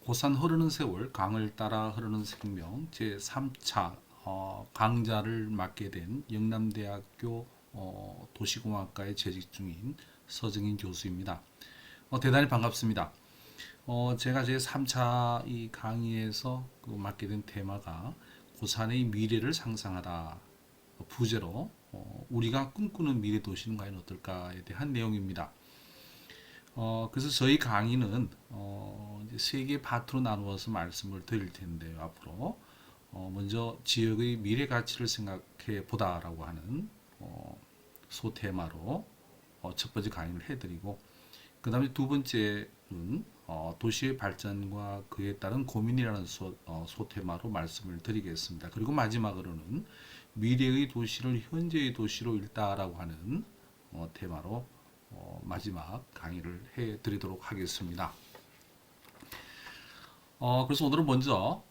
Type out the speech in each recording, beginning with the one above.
고산 흐르는 세월, 강을 따라 흐르는 생명 제3차 강좌를 맡게 된 영남대학교 도시공학과에 재직 중인 서정인 교수입니다. 대단히 반갑습니다. 제가 제3차 이 강의에서 맡게 된 테마가 고산의 미래를 상상하다 부제로 우리가 꿈꾸는 미래 도시는 과연 어떨까에 대한 내용입니다. 그래서 저희 강의는 이제 세 개 파트로 나누어서 말씀을 드릴 텐데요. 앞으로 먼저 지역의 미래 가치를 생각해 보다라고 하는 소테마로 첫 번째 강의를 해드리고, 그 다음에 두 번째는 도시의 발전과 그에 따른 고민이라는 소테마로 말씀을 드리겠습니다. 그리고 마지막으로는 미래의 도시를 현재의 도시로 읽다라고 하는 테마로 마지막 강의를 해드리도록 하겠습니다. 그래서 오늘은 먼저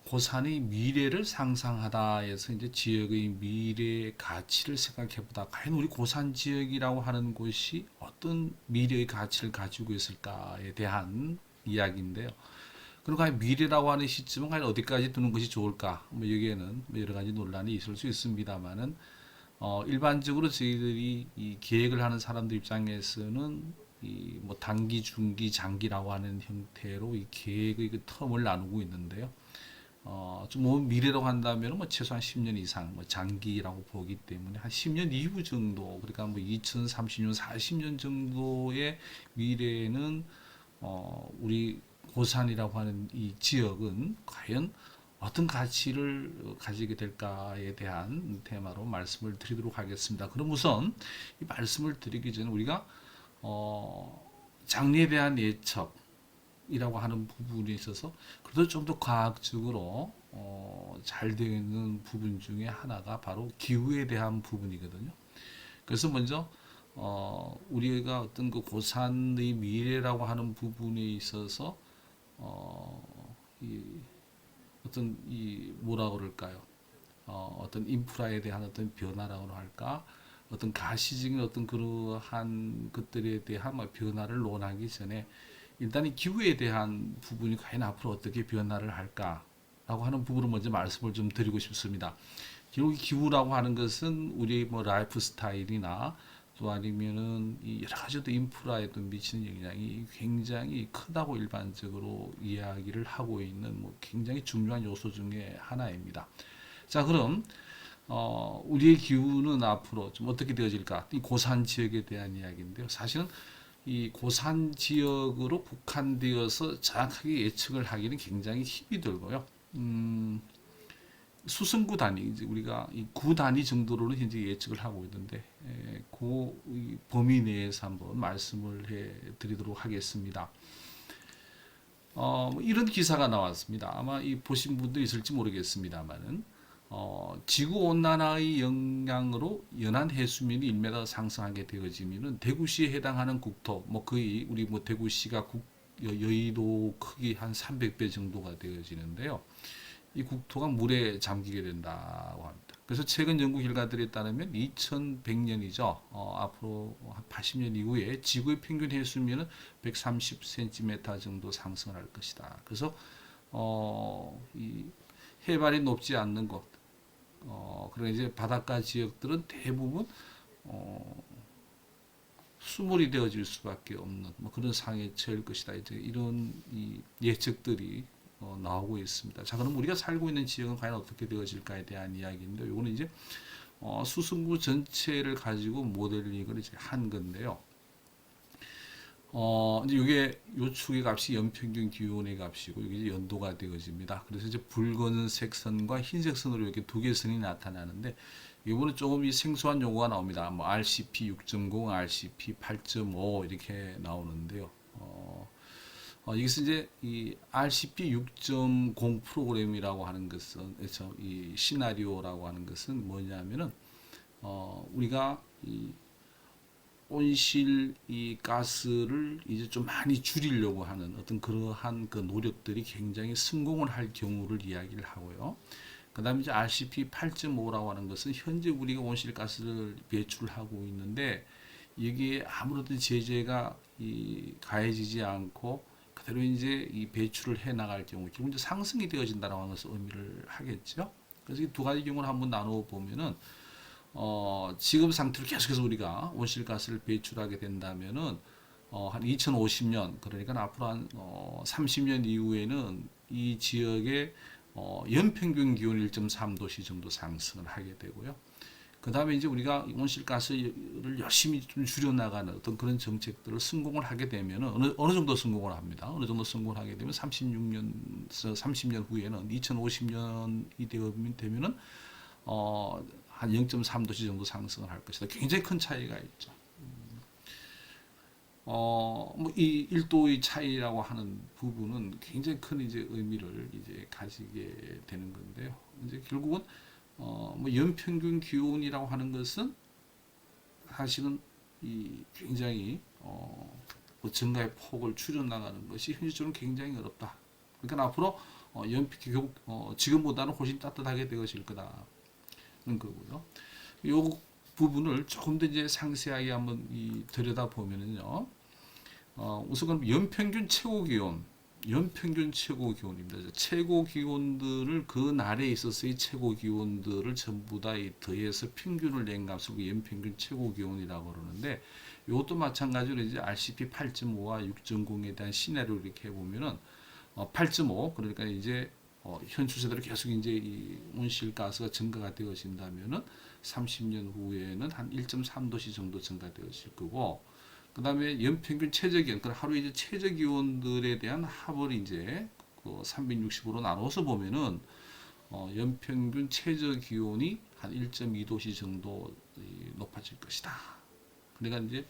고산의 미래를 상상하다에서 이제 지역의 미래 가치를 생각해보다 과연 우리 고산 지역이라고 하는 곳이 어떤 미래의 가치를 가지고 있을까에 대한 이야기인데요. 그럼 과연 미래라고 하는 시점은 과연 어디까지 두는 것이 좋을까? 뭐 여기에는 여러 가지 논란이 있을 수 있습니다만은 일반적으로 저희들이 이 계획을 하는 사람들 입장에서는 이 뭐 단기, 중기, 장기라고 하는 형태로 이 계획의 그 텀을 나누고 있는데요. 좀뭐 미래라고 한다면 뭐 최소한 10년 이상, 뭐 장기라고 보기 때문에 한 10년 이후 정도, 그러니까 뭐 2030년, 40년 정도의 미래는 우리 고산이라고 하는 이 지역은 과연 어떤 가치를 가지게 될까에 대한 테마로 말씀을 드리도록 하겠습니다. 그럼 우선 이 말씀을 드리기 전에 우리가 장래에 대한 예측이라고 하는 부분에 있어서 그래도 좀 더 과학적으로 잘 되어 있는 부분 중에 하나가 바로 기후에 대한 부분이거든요. 그래서 먼저 우리가 어떤 그 고산의 미래라고 하는 부분에 있어서 이 어떤 이 뭐라 그럴까요? 어떤 인프라에 대한 어떤 변화라고 할까? 어떤 가시적인 어떤 그러한 것들에 대한 변화를 논하기 전에 일단 이 기후에 대한 부분이 과연 앞으로 어떻게 변화를 할까라고 하는 부분을 먼저 말씀을 좀 드리고 싶습니다. 기후라고 하는 것은 우리 뭐 라이프 스타일이나 또 아니면은 이 여러 가지 또 인프라에도 미치는 영향이 굉장히 크다고 일반적으로 이야기를 하고 있는 뭐 굉장히 중요한 요소 중에 하나입니다. 자, 그럼 우리의 기후는 앞으로 좀 어떻게 되어질까? 이 고산 지역에 대한 이야기인데요. 사실은 이 고산 지역으로 국한되어서 정확하게 예측을 하기는 굉장히 힘이 들고요. 수승구 단위, 이제 우리가 이 구 단위 정도로는 현재 예측을 하고 있는데, 그 범위 내에서 한번 말씀을 해 드리도록 하겠습니다. 뭐 이런 기사가 나왔습니다. 아마 이 보신 분도 있을지 모르겠습니다만은, 지구 온난화의 영향으로 연안 해수면이 1m 상승하게 되어지면은 대구시에 해당하는 국토, 뭐 거의 우리 뭐 대구시가 여의도 크기 한 300배 정도가 되어지는데요. 이 국토가 물에 잠기게 된다고 합니다. 그래서 최근 연구 결과들에 따르면 2100년이죠. 앞으로 80년 이후에 지구의 평균 해수면은 130cm 정도 상승을 할 것이다. 그래서 이 해발이 높지 않는 곳, 그리고 이제 바닷가 지역들은 대부분 수몰이 되어질 수밖에 없는 뭐 그런 상황에 처할 것이다. 이제 이런 이 예측들이 나오고 있습니다. 자, 그럼 우리가 살고 있는 지역은 과연 어떻게 되어질까에 대한 이야기인데, 요거는 이제 수승구 전체를 가지고 모델링을 이제 한 건데요. 이제 이게 요 축의 값이 연평균 기온의 값이고, 이게 이제 연도가 되어집니다. 그래서 이제 붉은색 선과 흰색 선으로 이렇게 두 개의 선이 나타나는데, 이거는 조금 이 생소한 용어가 나옵니다. 뭐 RCP 6.0, RCP 8.5 이렇게 나오는데요. 여기서 이제 이 RCP 6.0 프로그램이라고 하는 것은, 그렇죠? 이 시나리오라고 하는 것은 뭐냐면은, 우리가 이 온실 이 가스를 이제 좀 많이 줄이려고 하는 어떤 그러한 그 노력들이 굉장히 성공을 할 경우를 이야기를 하고요. 그 다음에 이제 RCP 8.5라고 하는 것은 현재 우리가 온실가스를 배출하고 있는데, 여기에 아무런 제재가 가해지지 않고 그대로 이제 이 배출을 해 나갈 경우 결국 이제 상승이 되어진다라고 하는 것을 의미를 하겠죠. 그래서 이 두 가지 경우를 한번 나누어 보면은 지금 상태로 계속해서 우리가 온실가스를 배출하게 된다면은 한 2050년 그러니까 앞으로 한 30년 이후에는 이 지역의 연평균 기온 1.3도씨 정도 상승을 하게 되고요. 그 다음에 이제 우리가 온실가스를 열심히 좀 줄여나가는 어떤 그런 정책들을 성공을 하게 되면 어느 정도 성공을 합니다. 어느 정도 성공을 하게 되면 30년 후에는 2050년이 되면은 한 0.3도씨 정도 상승을 할 것이다. 굉장히 큰 차이가 있죠. 뭐이 1도의 차이라고 하는 부분은 굉장히 큰 이제 의미를 이제 가지게 되는 건데요. 이제 결국은 뭐 연평균 기온이라고 하는 것은 사실은 이 굉장히 뭐 증가의 폭을 줄여나가는 것이 현실적으로 굉장히 어렵다. 그러니까 앞으로 지금보다는 훨씬 따뜻하게 되어질 거다는 거고요. 이 부분을 조금 더 이제 상세하게 한번 들여다 보면은요. 우선 그럼 연평균 최고 기온, 연평균 최고 기온입니다. 최고 기온들을 그 날에 있어서의 최고 기온들을 전부 다 더해서 평균을 낸 값을 연평균 최고 기온이라고 그러는데, 이것도 마찬가지로 이제 RCP 8.5와 6.0에 대한 시나리오를 이렇게 해보면은 8.5 그러니까 이제 현 추세대로 계속 이제 이 온실가스가 증가가 되어진다면은 30년 후에는 한 1.3도씨 정도 증가되어질 거고, 그 다음에 연평균 최저기온, 그러니까 하루 이제 최저기온들에 대한 합을 이제 365로 나눠서 보면은 연평균 최저기온이 한 1.2도씨 정도 높아질 것이다. 그러니까 이제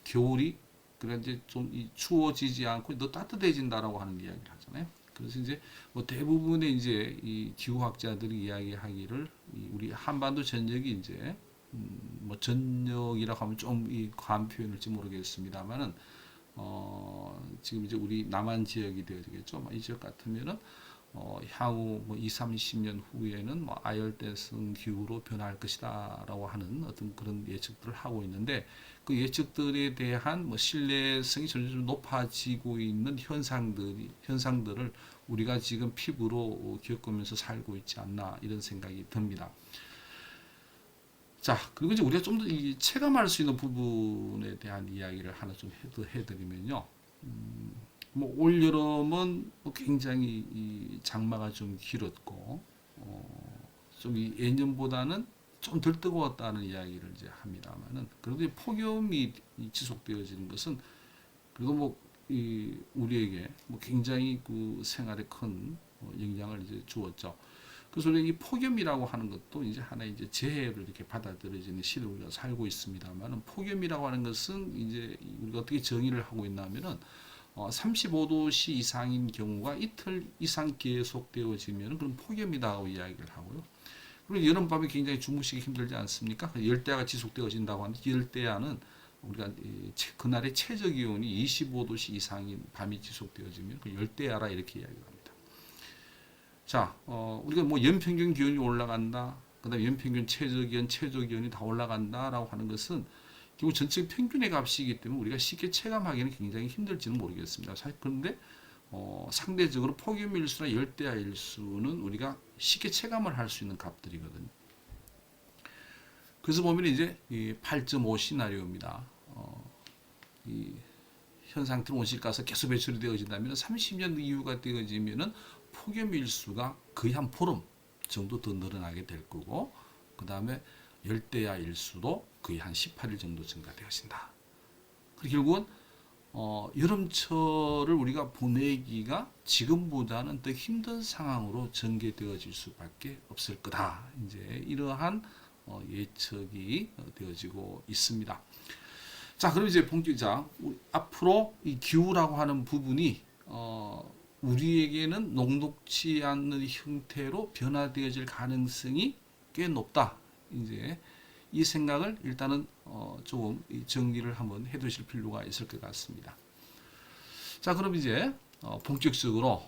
겨울이 그러니까 이제 좀 추워지지 않고 더 따뜻해진다라고 하는 이야기를 하잖아요. 그래서 이제 뭐 대부분의 이제 이 기후학자들이 이야기하기를 우리 한반도 전역이 이제 뭐 전역이라고 하면 좀 이 과한 표현일지 모르겠습니다만은 지금 이제 우리 남한 지역이 되어지겠죠. 이 지역 같으면은 향후 뭐 2, 30년 후에는 뭐 아열대성 기후로 변할 것이다라고 하는 어떤 그런 예측들을 하고 있는데, 그 예측들에 대한 뭐 신뢰성이 점점 높아지고 있는 현상들을 우리가 지금 피부로 겪으면서 살고 있지 않나 이런 생각이 듭니다. 자, 그리고 이제 우리가 좀 더 체감할 수 있는 부분에 대한 이야기를 하나 좀 해드리면요. 뭐 올 여름은 뭐 굉장히 이 장마가 좀 길었고, 좀 예년보다는 좀 덜 뜨거웠다는 이야기를 이제 합니다만은, 그래도 이 폭염이 지속되어지는 것은 그래도 뭐 우리에게 뭐 굉장히 그 생활에 큰 영향을 이제 주었죠. 그래서 이 폭염이라고 하는 것도 이제 하나의 이제 재해로 이렇게 받아들여지는 시대를 우리가 살고 있습니다만은, 폭염이라고 하는 것은 이제 우리가 어떻게 정의를 하고 있냐면은 35도씨 이상인 경우가 이틀 이상 계속되어지면 그건 폭염이다고 이야기를 하고요. 그리고 여름밤에 굉장히 주무시기 힘들지 않습니까? 열대야가 지속되어진다고 하는데, 열대야는 우리가 그날의 최저 기온이 25도씨 이상인 밤이 지속되어지면 그 열대야라 이렇게 이야기합니다. 자, 우리가 뭐 연평균 기온이 올라간다, 그다음에 연평균 최저기온, 최저기온이 다 올라간다라고 하는 것은 결국 전체 평균의 값이기 때문에 우리가 쉽게 체감하기는 굉장히 힘들지는 모르겠습니다. 사실 그런데 상대적으로 폭염일수나 열대야일수는 우리가 쉽게 체감을 할 수 있는 값들이거든요. 그래서 보면 이제 이 8.5 시나리오입니다. 이 현 상태로 온실가스 계속 배출이 되어진다면 30년 이후가 되어지면은 폭염일수가 거의 한 보름 정도 더 늘어나게 될 거고, 그 다음에 열대야 일수도 거의 한 18일 정도 증가되어진다. 결국은 여름철을 우리가 보내기가 지금보다는 더 힘든 상황으로 전개되어질 수밖에 없을 거다. 이제 이러한 예측이 되어지고 있습니다. 자, 그럼 이제 앞으로 이 기후라고 하는 부분이 우리에게는 녹록지 않는 형태로 변화되어질 가능성이 꽤 높다. 이제 이 생각을 일단은 조금 정리를 한번 해두실 필요가 있을 것 같습니다. 자, 그럼 이제 본격적으로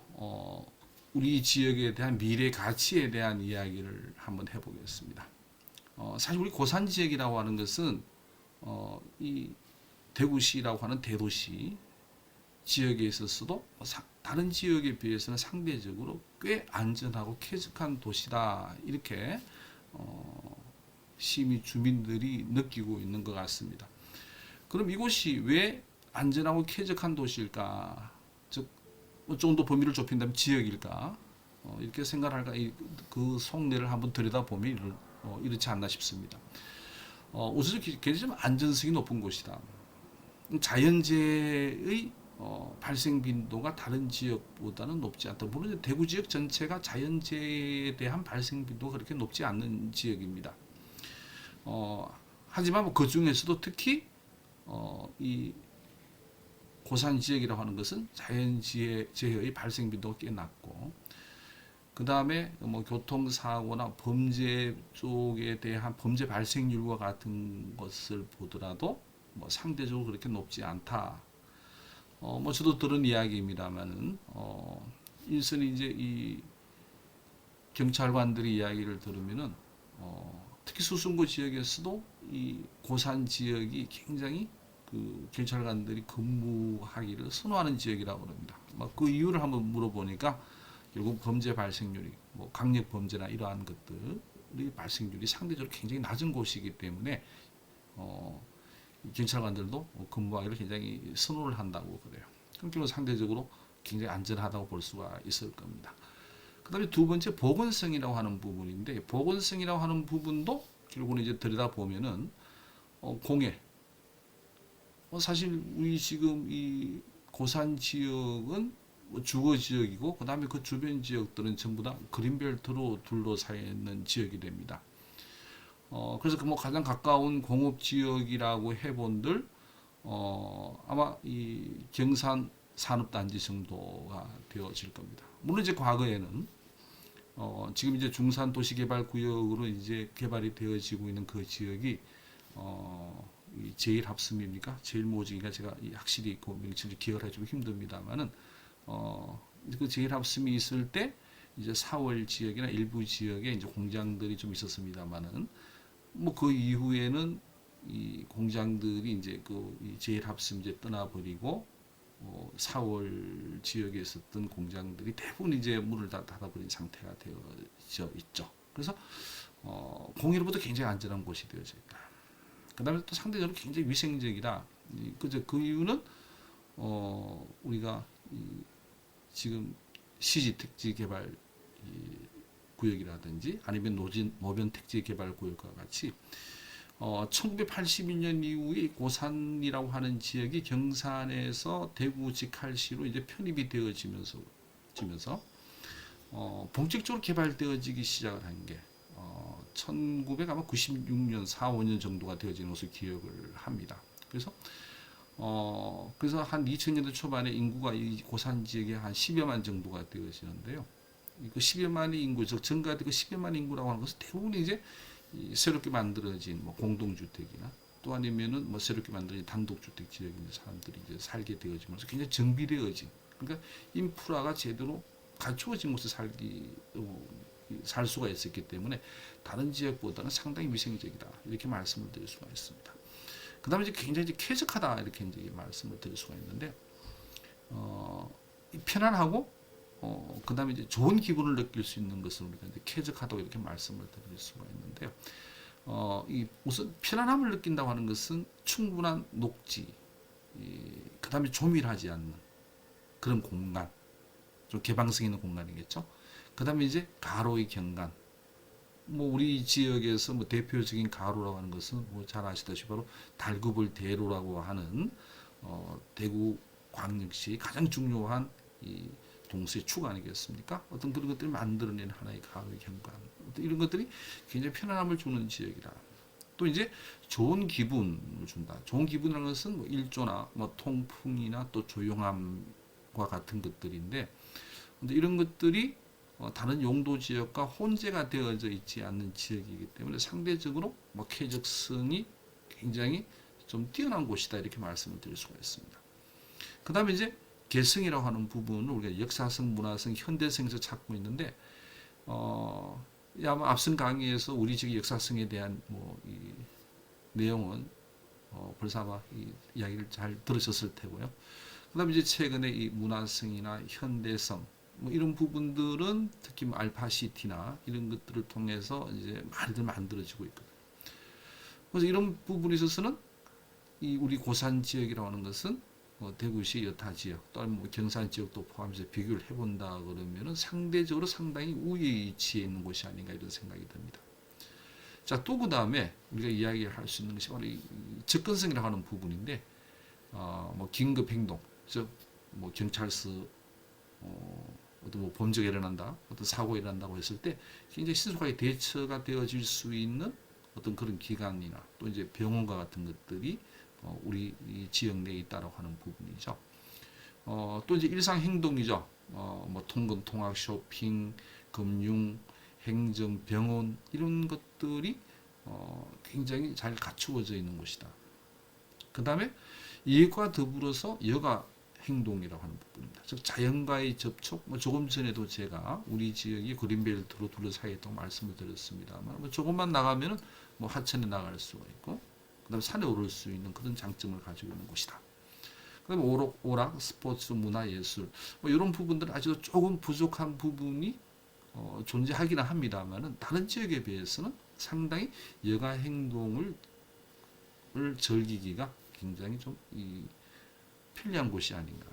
우리 지역에 대한 미래 가치에 대한 이야기를 한번 해보겠습니다. 사실 우리 고산 지역이라고 하는 것은 이 대구시라고 하는 대도시, 지역에 있어서도 다른 지역에 비해서는 상대적으로 꽤 안전하고 쾌적한 도시다 이렇게 시민 주민들이 느끼고 있는 것 같습니다. 그럼 이곳이 왜 안전하고 쾌적한 도시일까? 즉, 좀 더 범위를 좁힌다면 지역일까? 이렇게 생각할까? 그 속내를 한번 들여다보면 이렇지 않나 싶습니다. 우선 굉장히 좀 안전성이 높은 곳이다. 자연재해의 발생 빈도가 다른 지역보다는 높지 않다. 물론 대구 지역 전체가 자연재해에 대한 발생 빈도가 그렇게 높지 않는 지역입니다. 하지만 그 중에서도 특히 이 고산 지역이라고 하는 것은 자연재해의 발생 빈도가 꽤 낮고, 그 다음에 뭐 교통사고나 범죄 쪽에 대한 범죄 발생률과 같은 것을 보더라도 뭐 상대적으로 그렇게 높지 않다. 뭐 저도 들은 이야기입니다만은 일선이 이제 이 경찰관들의 이야기를 들으면은 특히 수성구 지역에서도 이 고산 지역이 굉장히 그 경찰관들이 근무하기를 선호하는 지역이라고 합니다. 그 이유를 한번 물어보니까 결국 범죄 발생률이 뭐 강력 범죄나 이러한 것들의 발생률이 상대적으로 굉장히 낮은 곳이기 때문에 경찰관들도 근무하기를 굉장히 선호를 한다고 그래요. 그럼 결국 상대적으로 굉장히 안전하다고 볼 수가 있을 겁니다. 그 다음에 두 번째 보건성이라고 하는 부분인데, 보건성이라고 하는 부분도 결국은 이제 들여다보면은 공해. 사실 우리 지금 이 고산 지역은 주거 지역이고, 그 다음에 그 주변 지역들은 전부 다 그린벨트로 둘러싸여 있는 지역이 됩니다. 그래서 그 뭐 가장 가까운 공업 지역이라고 해본들 아마 이 경산 산업단지 정도가 되어질 겁니다. 물론 이제 과거에는 지금 이제 중산 도시개발구역으로 이제 개발이 되어지고 있는 그 지역이 제일합섬입니까? 제일모직인가 제가 확실히 그 명칭을 기억하기 좀 힘듭니다만은 그 제일합섬이 있을 때 이제 4월 지역이나 일부 지역에 이제 공장들이 좀 있었습니다만은 뭐 그 이후에는 이 공장들이 이제 그 제일합섬 이제 떠나버리고 4월 지역에 있었던 공장들이 대부분 이제 문을 다 닫아버린 상태가 되어져 있죠. 그래서 공해로부터 굉장히 안전한 곳이 되어져 있다. 그 다음에 또 상대적으로 굉장히 위생적이다. 그 이유는 우리가 지금 시지 택지 개발 구역이라든지 아니면 노변 택지 개발 구역과 같이 1982년 이후에 고산이라고 하는 지역이 경산에서 대구 직할시로 이제 편입이 되어지면서 본격적으로 개발되어지기 시작을 한 게 1996년 4, 5년 정도가 되어지는 것을 기억을 합니다. 그래서 한 2000년대 초반에 인구가 이 고산 지역에 한 10여만 정도가 되어지는데요. 그 10여만의 인구, 즉 증가된 그 10여만 인구라고 하는 것은 대부분 이제 새롭게 만들어진 뭐 공동주택이나 또 아니면은 뭐 새롭게 만들어진 단독주택 지역에 있는 사람들이 이제 살게 되어지면서 굉장히 정비되어진, 그러니까 인프라가 제대로 갖추어진 곳에 살 수가 있었기 때문에 다른 지역보다는 상당히 위생적이다 이렇게 말씀을 드릴 수가 있습니다. 그 다음에 이제 굉장히 쾌적하다 이렇게 이제 말씀을 드릴 수가 있는데 편안하고 그 다음에 이제 좋은 기분을 느낄 수 있는 것을 우리가 이제 쾌적하다고 이렇게 말씀을 드릴 수가 있는데요. 우선 편안함을 느낀다고 하는 것은 충분한 녹지, 그 다음에 조밀하지 않는 그런 공간, 좀 개방성 있는 공간이겠죠. 그 다음에 이제 가로의 경관. 뭐 우리 지역에서 뭐 대표적인 가로라고 하는 것은 뭐 잘 아시다시피 바로 달구벌 대로라고 하는 대구 광역시 가장 중요한 이 동서의 축 아니겠습니까? 어떤 그런 것들이 만들어낸 하나의 가로의 경관, 이런 것들이 굉장히 편안함을 주는 지역이다. 또 이제 좋은 기분을 준다. 좋은 기분이라는 것은 뭐 일조나 뭐 통풍이나 또 조용함과 같은 것들인데, 근데 이런 것들이 다른 용도 지역과 혼재가 되어져 있지 않는 지역이기 때문에 상대적으로 뭐 쾌적성이 굉장히 좀 뛰어난 곳이다 이렇게 말씀을 드릴 수가 있습니다. 그 다음에 이제 개성이라고 하는 부분을 우리가 역사성, 문화성, 현대성에서 찾고 있는데 아마 앞선 강의에서 우리 지역 역사성에 대한 이 내용은 벌써 아마 이 이야기를 잘 들으셨을 테고요. 그다음에 이제 최근에 이 문화성이나 현대성 뭐 이런 부분들은 특히 뭐 알파시티나 이런 것들을 통해서 이제 많이들 만들어지고 있거든요. 그래서 이런 부분에 있어서는 이 우리 고산 지역이라고 하는 것은 대구시 여타 지역 또는 뭐 경산 지역도 포함해서 비교를 해본다 그러면은 상대적으로 상당히 우위에 위치해 있는 곳이 아닌가 이런 생각이 듭니다. 자, 또 그 다음에 우리가 이야기할 수 있는 것이 바로 이 접근성이라고 하는 부분인데, 뭐 긴급 행동, 즉 뭐 경찰서 어떤 뭐 범죄가 일어난다, 어떤 사고가 일어난다고 했을 때 굉장히 신속하게 대처가 되어질 수 있는 어떤 그런 기관이나 또 이제 병원과 같은 것들이 우리 이 지역 내에 있다라고 하는 부분이죠. 또 이제 일상 행동이죠. 뭐 통근, 통학, 쇼핑, 금융, 행정, 병원 이런 것들이 굉장히 잘 갖추어져 있는 곳이다. 그 다음에 이과 더불어서 여가 행동이라고 하는 부분입니다. 즉 자연과의 접촉, 뭐 조금 전에도 제가 우리 지역이 그린벨트로 둘러싸여 있다고 말씀을 드렸습니다만 뭐 조금만 나가면은 뭐 하천에 나갈 수가 있고 그다음에 산에 오를 수 있는 그런 장점을 가지고 있는 곳이다. 그다음에 오락, 스포츠, 문화, 예술 뭐 이런 부분들은 아직도 조금 부족한 부분이 존재하기는 합니다만은 다른 지역에 비해서는 상당히 여가 행동을 즐기기가 굉장히 좀 편리한 곳이 아닌가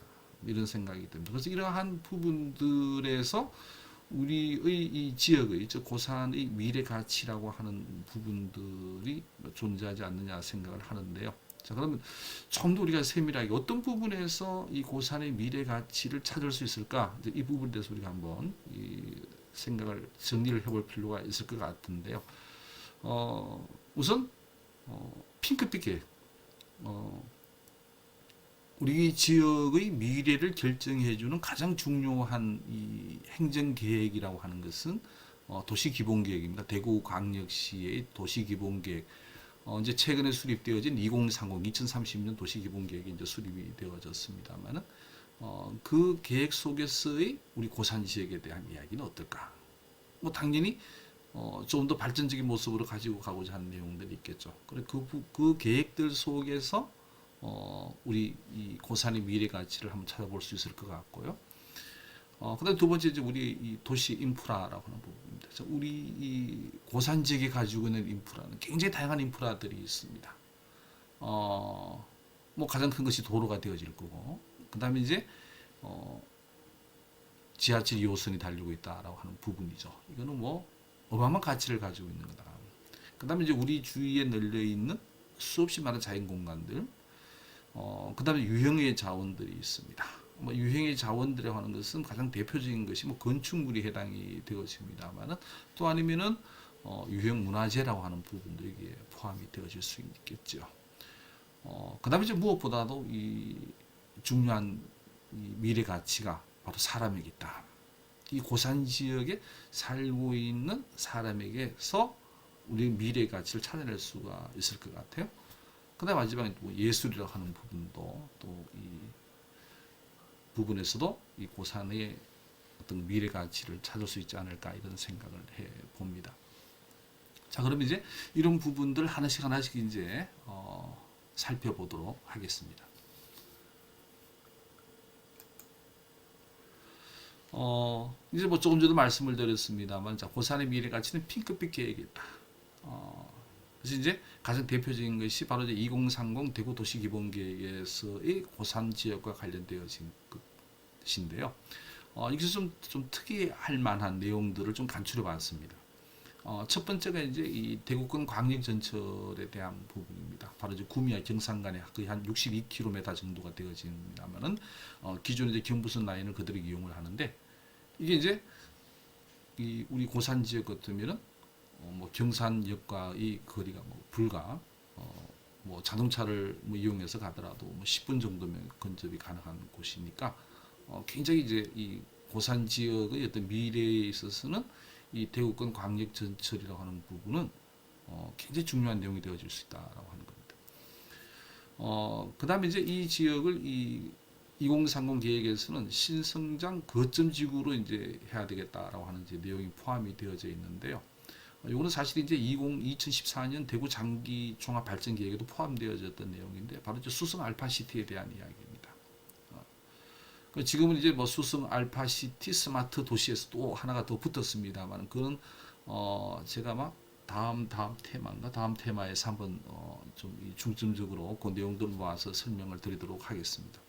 이런 생각이 듭니다. 그래서 이러한 부분들에서 우리의 이 지역의 즉 고산의 미래 가치라고 하는 부분들이 존재하지 않느냐 생각을 하는데요. 자, 그러면 좀 더 우리가 세밀하게 어떤 부분에서 이 고산의 미래 가치를 찾을 수 있을까? 이 부분에 대해서 우리가 한번 생각을 정리를 해볼 필요가 있을 것 같은데요. 우선 핑크빛 계획, 우리 지역의 미래를 결정해주는 가장 중요한 이 행정계획이라고 하는 것은 도시기본계획입니다. 대구광역시의 도시기본계획. 이제 최근에 수립되어진 2030, 2030년 도시기본계획이 이제 수립이 되어졌습니다만은 그 계획 속에서의 우리 고산 지역에 대한 이야기는 어떨까? 뭐 당연히 좀 더 발전적인 모습으로 가지고 가고자 하는 내용들이 있겠죠. 그 계획들 속에서 우리 이 고산의 미래 가치를 한번 찾아볼 수 있을 것 같고요. 그다음 두 번째 이제 우리 이 도시 인프라라고 하는 부분입니다. 우리 이 고산 지역이 가지고 있는 인프라는 굉장히 다양한 인프라들이 있습니다. 뭐 가장 큰 것이 도로가 되어질 거고, 그다음에 이제 지하철 2호선이 달리고 있다라고 하는 부분이죠. 이거는 뭐 어마어마한 가치를 가지고 있는 거다. 그다음에 이제 우리 주위에 널려 있는 수없이 많은 자연 공간들, 그다음에 유형의 자원들이 있습니다. 뭐 유형의 자원들이라고 하는 것은 가장 대표적인 것이 뭐 건축물이 해당이 되어집니다만은 또 아니면은 유형 문화재라고 하는 부분도 여기에 포함이 되어질 수 있겠죠. 그다음에 이제 무엇보다도 이 중요한 이 미래 가치가 바로 사람에게 있다. 이 고산 지역에 살고 있는 사람에게서 우리 미래 가치를 찾아낼 수가 있을 것 같아요. 그다음 마지막에 또 예술이라고 하는 부분도 또 이 부분에서도 이 고산의 어떤 미래 가치를 찾을 수 있지 않을까 이런 생각을 해 봅니다. 자, 그럼 이제 이런 부분들 하나씩 하나씩 이제 살펴보도록 하겠습니다. 이제 뭐 조금 전에 말씀을 드렸습니다만, 자, 고산의 미래 가치는 핑크빛 계획이다. 그래서 이제 가장 대표적인 것이 바로 이제 2030 대구 도시기본계획에서의 고산 지역과 관련되어진 것인데요. 여기서 좀 특이할 만한 내용들을 좀 간추려 봤습니다. 첫 번째가 이제 이 대구권 광역전철에 대한 부분입니다. 바로 이제 구미와 경산 간에 거의 한 62km 정도가 되어집니다만은 기존의 이제 경부선 라인을 그대로 이용을 하는데 이게 이제 이 우리 고산 지역 같으면은 뭐 경산역과의 거리가 뭐 불과 뭐 자동차를 뭐 이용해서 가더라도 뭐 10분 정도면 근접이 가능한 곳이니까 굉장히 이제 이 고산 지역의 어떤 미래에 있어서는 이 대구권 광역전철이라고 하는 부분은 굉장히 중요한 내용이 되어질 수 있다라고 하는 겁니다. 그다음에 이제 이 지역을 이 2030 계획에서는 신성장 거점 지구로 이제 해야 되겠다라고 하는 이제 내용이 포함이 되어져 있는데요. 이거는 사실 이제 2014년 대구 장기 종합 발전 계획에도 포함되어졌던 내용인데 바로 이제 수성 알파시티에 대한 이야기입니다. 지금은 이제 뭐 수성 알파시티 스마트 도시에서 또 하나가 더 붙었습니다만 그건 제가 막 다음 테마인가 다음 테마에서 한번 좀 중점적으로 그 내용들 모아서 설명을 드리도록 하겠습니다.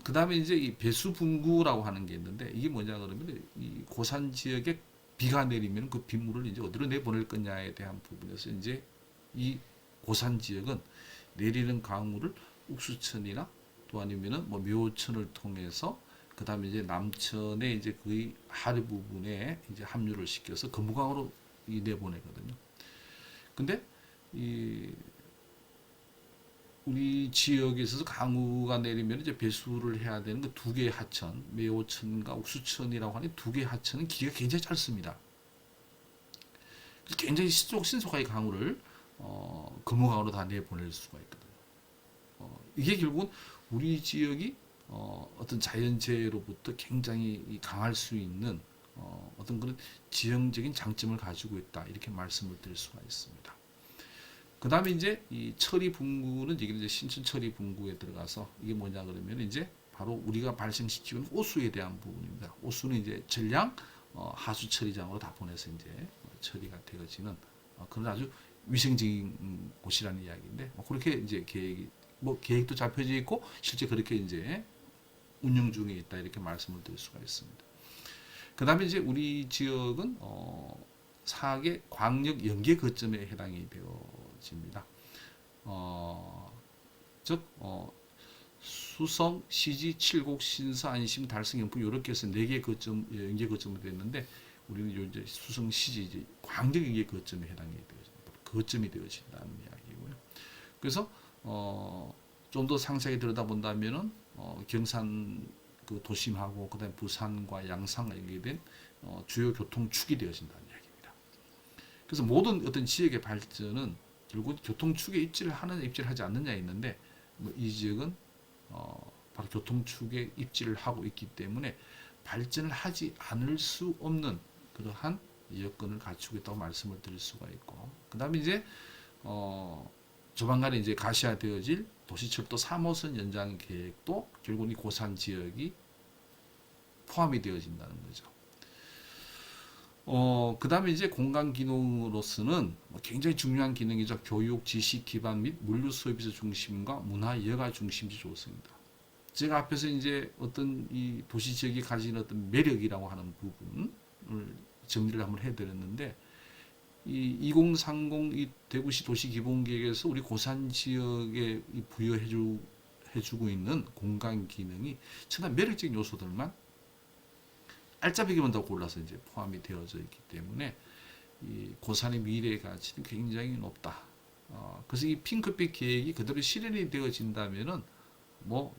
그 다음에 이제 이 배수분구라고 하는 게 있는데 이게 뭐냐 그러면 이 고산 지역에 비가 내리면 그 빗물을 이제 어디로 내보낼 거냐에 대한 부분에서 이제 이 고산 지역은 내리는 강물을 옥수천이나 또 아니면은 뭐 묘천을 통해서 그 다음에 이제 남천에 이제 거의 하류 부분에 이제 합류를 시켜서 금무강으로 내보내거든요. 근데 이 우리 지역에 있어서 강우가 내리면 이제 배수를 해야 되는 그 두 개의 하천, 매호천과 옥수천이라고 하는 두 개의 하천은 길이가 굉장히 짧습니다. 굉장히 신속하게 강우를 금호강으로 다 내보낼 수가 있거든요. 이게 결국은 우리 지역이 어떤 자연재해로부터 굉장히 강할 수 있는 어떤 그런 지형적인 장점을 가지고 있다 이렇게 말씀을 드릴 수가 있습니다. 그 다음에 이제 이 처리 분구는 이제 신천 처리 분구에 들어가서 이게 뭐냐 그러면 이제 바로 우리가 발생시키는 오수에 대한 부분입니다. 오수는 이제 전량 하수 처리장으로 다 보내서 이제 처리가 되어지는 그런 아주 위생적인 곳이라는 이야기인데 그렇게 이제 계획도 잡혀져 있고 실제 그렇게 이제 운영 중에 있다 이렇게 말씀을 드릴 수가 있습니다. 그 다음에 이제 우리 지역은 4개 광역 연계 거점에 해당이 되어집니다. 즉 수성, 시지, 칠곡, 신사, 안심, 달성, 영풍 이렇게 해서 4개 거점 연계 거점이 됐는데 우리는 이제 수성, 시지 이제 광역 연계 거점에 해당이 되어집니다. 거점이 되어진다는 이야기고요. 그래서 좀 더 상세하게 들여다본다면은 경산 그 도심하고 그다음 부산과 양산과 연계된 주요 교통축이 되어진다는 이야기입니다. 그래서 모든 어떤 지역의 발전은 결국 교통축에 입지를 하느냐 입지를 하지 않느냐에 있는데 이 지역은 바로 교통축에 입지를 하고 있기 때문에 발전을 하지 않을 수 없는 그러한 여건을 갖추고 있다고 말씀을 드릴 수가 있고 그 다음에 이제 조만간에 이제 가시화되어질 도시철도 3호선 연장 계획도 결국 이 고산 지역이 포함이 되어진다는 거죠. 그 다음에 이제 공간 기능으로서는 굉장히 중요한 기능이죠. 교육, 지식 기반 및 물류 서비스 중심과 문화 여가 중심지 조성이다. 제가 앞에서 이제 어떤 이 도시 지역이 가진 어떤 매력이라고 하는 부분을 정리를 한번 해드렸는데 이 2030 이 대구시 도시기본계획에서 우리 고산 지역에 부여해주고 있는 공간 기능이 천하 매력적인 요소들만 알짜배기만 더 골라서 이제 포함이 되어져 있기 때문에 이 고산의 미래 가치는 굉장히 높다. 그래서 이 핑크빛 계획이 그대로 실현이 되어진다면은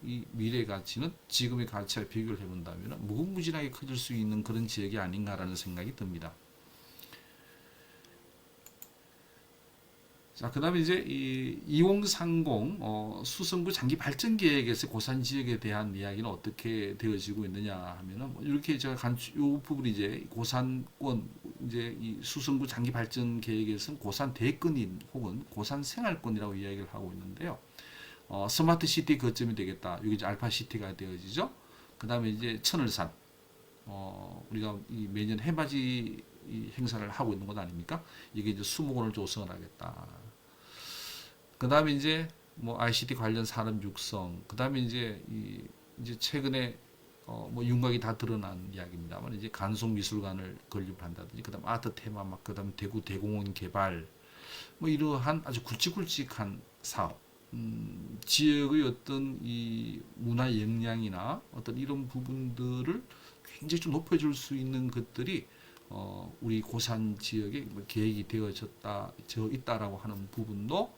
이 미래 가치는 지금의 가치와 비교를 해본다면은 무궁무진하게 커질 수 있는 그런 지역이 아닌가라는 생각이 듭니다. 자, 그 다음에 이제 이 2030 수성구 장기 발전 계획에서 고산 지역에 대한 이야기는 어떻게 되어지고 있느냐 하면은 이렇게 제가 이 부분이 이제 고산권 이제 이 수성구 장기 발전 계획에서는 고산 대권인 혹은 고산 생활권이라고 이야기를 하고 있는데요. 스마트 시티 거점이 되겠다. 여기 이제 알파 시티가 되어지죠. 그 다음에 이제 천을산 우리가 이 매년 해맞이 이 행사를 하고 있는 것 아닙니까? 이게 이제 수목원을 조성을 하겠다. 그 다음에 이제 ICT 관련 산업 육성, 그 다음에 이제 이제 최근에 윤곽이 다 드러난 이야기입니다만 이제 간송 미술관을 건립한다든지, 그 다음 아트 테마막, 그 다음 대구 대공원 개발, 이러한 아주 굵직굵직한 사업, 지역의 어떤 이 문화 역량이나 어떤 이런 부분들을 굉장히 좀 높여줄 수 있는 것들이 우리 고산 지역에 계획이 되어져 있다라고 하는 부분도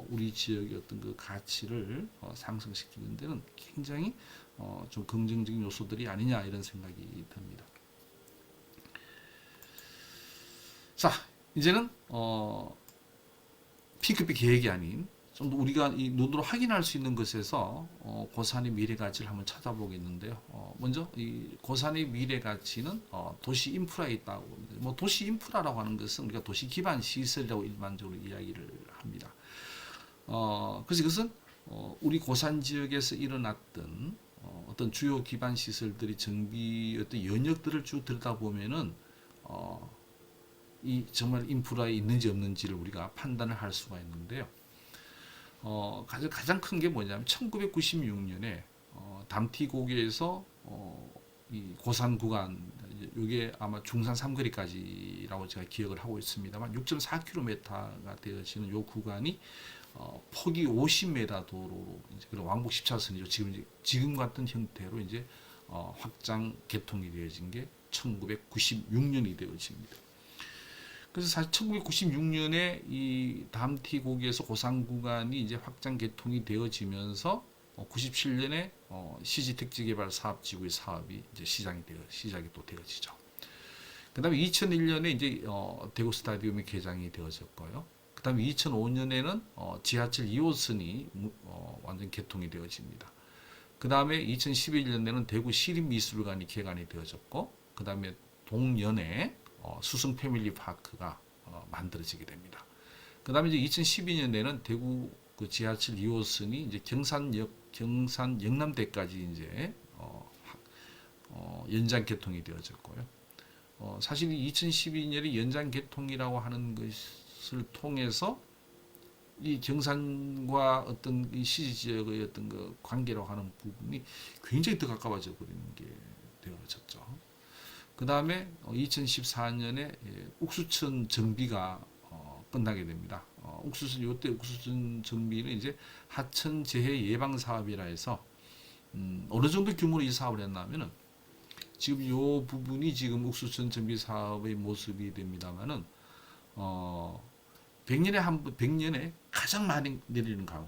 우리 지역의 어떤 그 가치를 상승시키는 데는 굉장히 좀 긍정적인 요소들이 아니냐 이런 생각이 듭니다. 자, 이제는 핑크빛 계획이 아닌 좀 더 우리가 이 눈으로 확인할 수 있는 것에서 고산의 미래 가치를 한번 찾아보겠는데요. 먼저 이 고산의 미래 가치는 도시 인프라에 있다고. 도시 인프라라고 하는 것은 우리가 도시 기반 시설이라고 일반적으로 이야기를 합니다. 그래서 이것은 우리 고산 지역에서 일어났던 어떤 주요 기반 시설들이 정비 어떤 연역들을 쭉 들여다보면은 이 정말 인프라에 있는지 없는지를 우리가 판단을 할 수가 있는데요. 가장 큰 게 뭐냐면 1996년에 담티고개에서 이 고산 구간 이게 아마 중산 삼거리까지라고 제가 기억을 하고 있습니다만 6.4km가 되어지는 요 구간이 폭이 50m 도로로 이제 그런 왕복 10차선이죠. 지금 같은 형태로 이제 확장 개통이 되어진 게 1996년이 되어집니다. 그래서 사실 1996년에 이 담티고개에서 고산 구간이 이제 확장 개통이 되어지면서 97년에 CG 택지개발 사업지구의 사업이 이제 시작이 또 되어지죠. 그다음에 2001년에 이제 대구 스타디움이 개장이 되어졌고요. 그다음에 2005년에는 지하철 2호선이 완전 개통이 되어집니다. 그다음에 2011년에는 대구 시립미술관이 개관이 되어졌고, 그다음에 동연에 수성 패밀리 파크가 만들어지게 됩니다. 그다음에 이제 2012년에는 대구 그 지하철 2호선이 이제 경산 영남대까지 이제 연장 개통이 되어졌고요. 사실 2012년에 연장 개통이라고 하는 것을 통해서 이 경산과 어떤 이 시지 지역의 어떤 그 관계라고 하는 부분이 굉장히 더 가까워져 버리는 게 되어졌죠. 그 다음에 2014년에 옥수천 정비가 끝나게 됩니다. 요때 옥수천 정비는 이제 하천 재해 예방 사업이라 해서 어느 정도 규모로 이 사업을 했냐면은 지금 요 부분이 지금 옥수천 정비 사업의 모습이 됩니다만은 100년에 가장 많이 내리는 강우,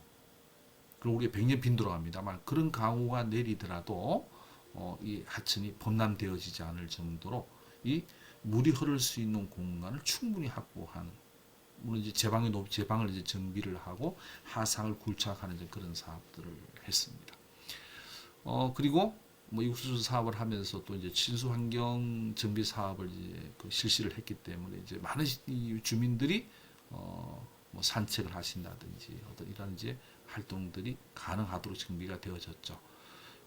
그리고 우리가 100년 빈도로 합니다만 그런 강우가 내리더라도 이 하천이 범람되어지지 않을 정도로 이 물이 흐를 수 있는 공간을 충분히 확보하는, 물론 이제 제방을 이제 정비를 하고 하상을 굴착하는 그런 사업들을 했습니다. 그리고 뭐 육수수 사업을 하면서 또 이제 친수환경 정비 사업을 이제 실시를 했기 때문에 이제 많은 주민들이 뭐 산책을 하신다든지 어떤 이런 이제 활동들이 가능하도록 정비가 되어졌죠.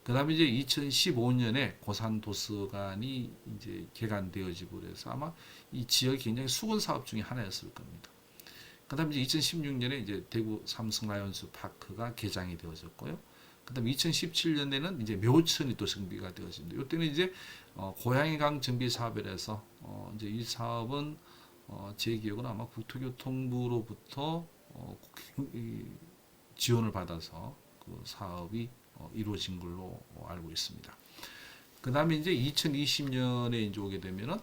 그 다음에 이제 2015년에 고산도서관이 이제 개관되어지고 그래서 아마 이 지역이 굉장히 수건 사업 중에 하나였을 겁니다. 그 다음에 이제 2016년에 이제 대구 삼성 라이온스 파크가 개장이 되어졌고요. 그 다음에 2017년에는 이제 묘천이 또 정비가 되어집니다. 이때는 이제 고양이강 정비 사업이라서 이제 이 사업은 제 기억은 아마 국토교통부로부터 지원을 받아서 그 사업이 이루어진 걸로 알고 있습니다. 그 다음에 이제 2020년에 이제 오게 되면은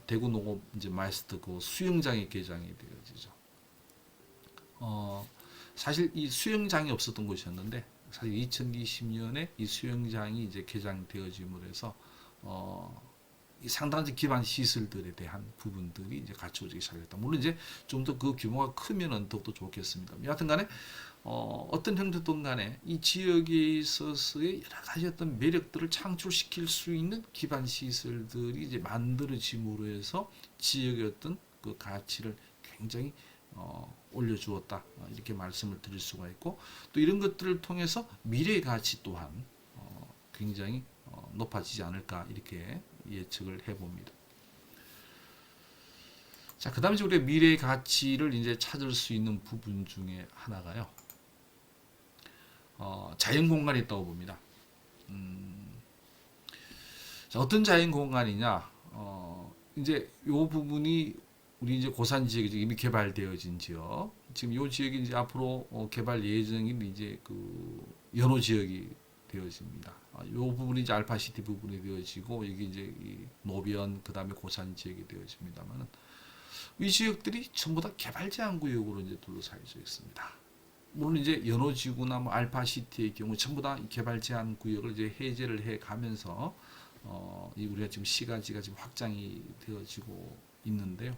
대구 농업 이제 마이스터 그 수영장이 개장이 되어지죠. 사실 이 수영장이 없었던 곳이었는데 사실 2020년에 이 수영장이 이제 개장되어짐으로 해서 상당한 기반 시설들에 대한 부분들이 이제 갖춰지기 시작했다. 물론 이제 좀 더 그 규모가 크면은 더욱더 좋겠습니다. 여하튼간에 어떤 형태든 간에 이 지역에 있어서의 여러 가지 어떤 매력들을 창출시킬 수 있는 기반 시설들이 이제 만들어짐으로 해서 지역의 어떤 그 가치를 굉장히 올려주었다, 이렇게 말씀을 드릴 수가 있고, 또 이런 것들을 통해서 미래의 가치 또한 굉장히 높아지지 않을까 이렇게 예측을 해봅니다. 자, 그 다음에 우리가 미래의 가치를 이제 찾을 수 있는 부분 중에 하나가요, 자연 공간이 있다고 봅니다. 자, 어떤 자연 공간이냐, 이제 요 부분이 우리 이제 고산 지역이 이미 개발되어진 지역, 지금 요 지역이 이제 앞으로 개발 예정인 이제 그 연호 지역이 되어집니다. 요 부분이 이제 알파시티 부분이 되어지고 여기 이제 이 노변 그 다음에 고산 지역이 되어집니다만은 이 지역들이 전부 다 개발 제한 구역으로 이제 둘러싸여져 있습니다. 물론 이제 연호지구나 뭐 알파시티의 경우 전부 다 개발 제한 구역을 이제 해제를 해 가면서 우리가 지금 시가지가 지금 확장이 되어지고 있는데요.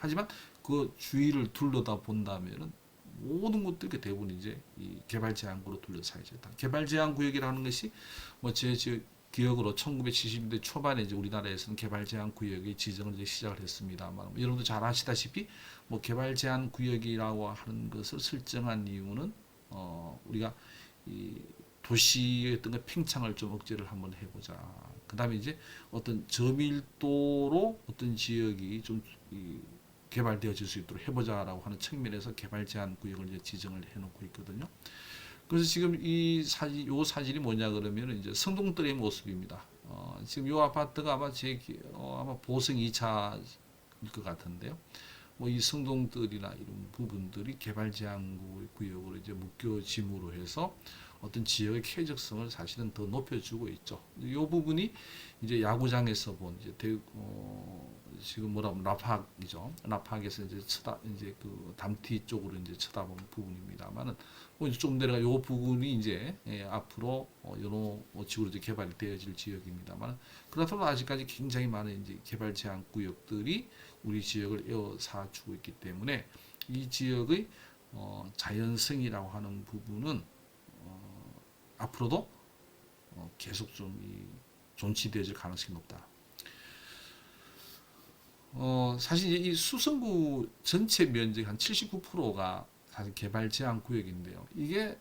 하지만 그 주위를 둘러다 본다면은 모든 곳들이 대부분 이제 이 개발 제한구로 둘러싸여져 있다. 개발 제한 구역이라는 것이 뭐 제 기억으로 1970년대 초반에 이제 우리나라에서는 개발 제한 구역의 지정을 이제 시작을 했습니다만, 여러분도 잘 아시다시피 뭐 개발 제한 구역이라고 하는 것을 설정한 이유는 우리가 이 도시의 어떤 그 팽창을 좀 억제를 한번 해보자. 그다음에 이제 어떤 저밀도로 어떤 지역이 좀 개발되어질 수 있도록 해보자라고 하는 측면에서 개발 제한 구역을 이제 지정을 해놓고 있거든요. 그래서 지금 요 사진이 뭐냐 그러면 이제 성동들의 모습입니다. 지금 요 아파트가 아마 아마 보성 2차일 것 같은데요. 뭐 이 성동들이나 이런 부분들이 개발 제한 구역으로 이제 묶여짐으로 해서 어떤 지역의 쾌적성을 사실은 더 높여주고 있죠. 이 부분이 이제 야구장에서 본 이제 지금 뭐라면 라팍이죠. 라팍에서 이제 그 담티 쪽으로 이제 쳐다본 부분입니다만은 좀 내려가 요 부분이 이제 앞으로 여러 지구로 이제 개발이 되어질 지역입니다만 그렇다고 아직까지 굉장히 많은 이제 개발 제한 구역들이 우리 지역을 에워싸주고 있기 때문에 이 지역의 자연성이라고 하는 부분은 앞으로도 계속 좀 존치되어질 가능성이 높다. 사실 이 수성구 전체 면적 한 79%가 사실 개발 제한 구역인데요. 이게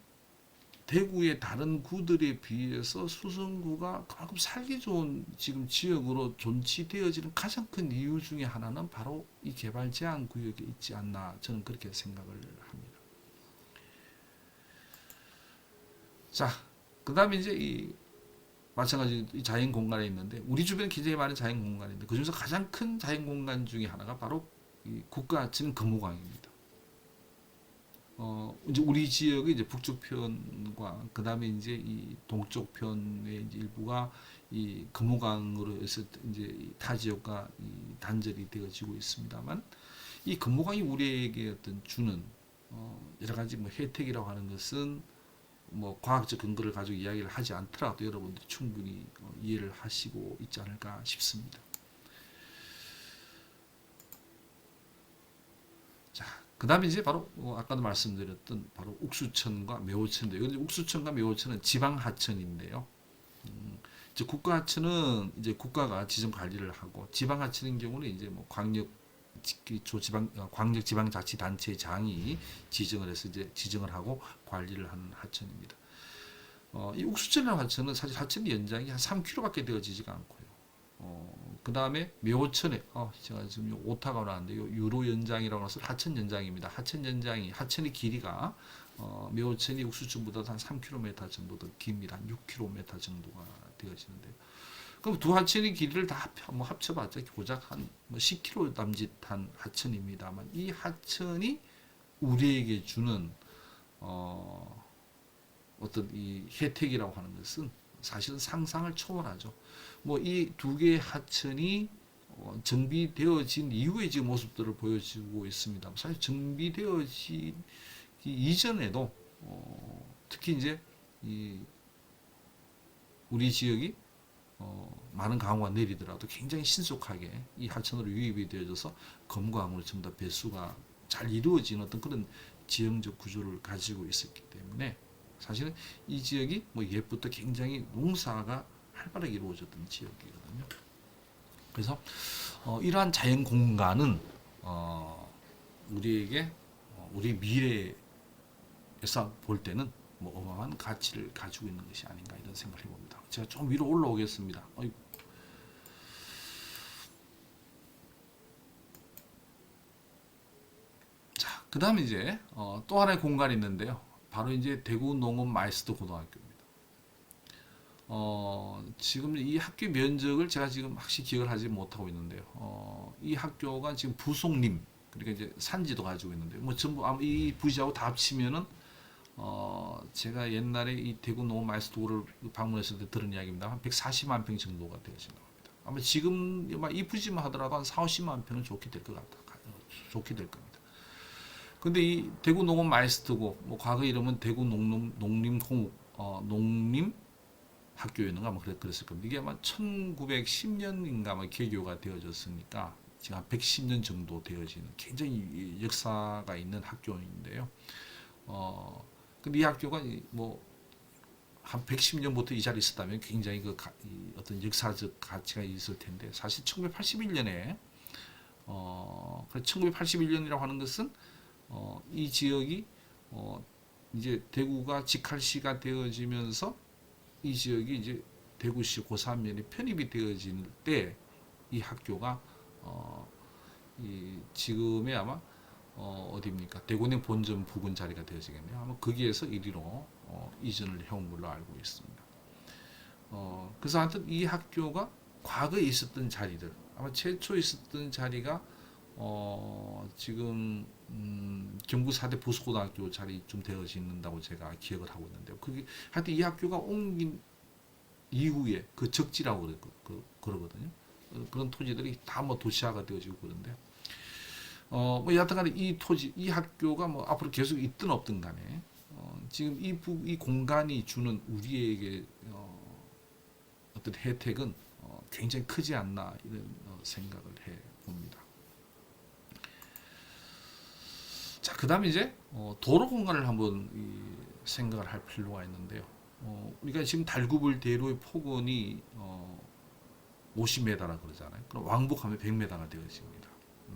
대구의 다른 구들에 비해서 수성구가 그만큼 살기 좋은 지금 지역으로 존치되어지는 가장 큰 이유 중에 하나는 바로 이 개발 제한 구역에 있지 않나 저는 그렇게 생각을 합니다. 자, 그 다음에 이제 마찬가지 자연 공간에 있는데 우리 주변에 굉장히 많은 자연 공간이 있는데 그중에서 가장 큰 자연 공간 중에 하나가 바로 이 국가가치는 금호강입니다. 이제 우리 지역의 이제 북쪽 편과 그 다음에 이제 이 동쪽 편의 이제 일부가 이 금호강으로 해서 이제 타 지역과 단절이 되어지고 있습니다만 이 금호강이 우리에게 어떤 주는 여러 가지 뭐 혜택이라고 하는 것은 뭐 과학적 근거를 가지고 이야기를 하지 않더라도 여러분들이 충분히 이해를 하시고 있지 않을까 싶습니다. 자, 그 다음에 이제 바로 아까도 말씀드렸던 바로 옥수천과 매호천인데 이건 옥수천과 매호천은 지방 하천인데요. 이제 국가 하천은 이제 국가가 지정 관리를 하고 지방 하천인 경우는 이제 뭐 광역지방자치단체장이 지정을 해서 이제 지정을 하고 관리를 하는 하천입니다. 이 옥수천이라는 하천은 사실 하천의 연장이 한 3km밖에 되어지지가 않고요. 그 다음에 매호천에 제가 지금 오타가 나왔는데 요 유로 연장이라고 해서 하천 연장입니다. 하천의 길이가 매호천이 옥수천보다 한 3km 정도 더 깁니다. 한 6km 정도가 되어지는데요. 그럼 두 하천의 길이를 다 합쳐봤자 고작 한 10km 남짓한 하천입니다만 이 하천이 우리에게 주는 어떤 이 혜택이라고 하는 것은 사실은 상상을 초월하죠. 뭐 이 두 개의 하천이 정비되어진 이후의 지금 모습들을 보여주고 있습니다. 사실 정비되어지기 이전에도 특히 이제 우리 지역이 많은 강우가 내리더라도 굉장히 신속하게 이 하천으로 유입이 되어져서 검광으로 전부 다 배수가 잘 이루어지는 어떤 그런 지형적 구조를 가지고 있었기 때문에 사실은 이 지역이 뭐 옛부터 굉장히 농사가 활발하게 이루어졌던 지역이거든요. 그래서 이러한 자연 공간은 우리에게 우리 미래에서 볼 때는 뭐 어마어마한 가치를 가지고 있는 것이 아닌가 이런 생각을 해봅니다. 제가 좀 위로 올라오겠습니다. 자, 그 다음에 이제 또 하나의 공간이 있는데요. 바로 이제 대구 농업 마이스터 고등학교입니다. 지금 이 학교 면적을 제가 지금 확실히 기억을 하지 못하고 있는데요. 이 학교가 지금 부속림, 그러니까 이제 산지도 가지고 있는데, 뭐 전부 이 부지하고 다 합치면은, 제가 옛날에 이 대구 농업 마이스터를 방문했을 때 들은 이야기입니다. 한 140만 평 정도가 되어진다고 합니다. 아마 지금 이 부지만 하더라도 한 4, 50만 평은 좋게 될 것 같다. 좋게 될 겁니다. 근데 이 대구 농업 마이스터고, 뭐 과거 이름은 대구 농림 학교였는가 뭐 그랬을 겁니다. 이게 아마 1910년인가 뭐 개교가 되어졌으니까 지금 한 110년 정도 되어지는 굉장히 역사가 있는 학교인데요. 근데 이 학교가 뭐 한 110년부터 이 자리에 있었다면 굉장히 어떤 역사적 가치가 있을 텐데 사실 1981년에 1981년이라고 하는 것은 이 지역이 이제 대구가 직할시가 되어지면서 이 지역이 이제 대구시 고산면에 편입이 되어질 때 이 학교가 이 지금의 아마 어디입니까? 대구은행 본점 부근 자리가 되어지겠네요. 아마 거기에서 이리로 이전을 해온 걸로 알고 있습니다. 그래서 하여튼 이 학교가 과거에 있었던 자리들, 아마 최초 있었던 자리가 지금 경북 4대 보수고등학교 자리쯤 되어진다고 제가 기억을 하고 있는데요. 그게 하여튼 이 학교가 옮긴 이후에 그 적지라고 그러거든요. 그런 토지들이 다 뭐 도시화가 되어지고 그런데 뭐 여하튼간에 이 토지, 이 학교가 뭐 앞으로 계속 있든 없든 간에 지금 이 공간이 주는 우리에게 어떤 혜택은 굉장히 크지 않나 이런 생각을 해 봅니다. 자, 그다음에 이제 도로 공간을 한번 생각을 할 필요가 있는데요. 우리가 지금 달구불 대로의 폭언이 50m라 그러잖아요. 그럼 왕복하면 100m가 되어집니다.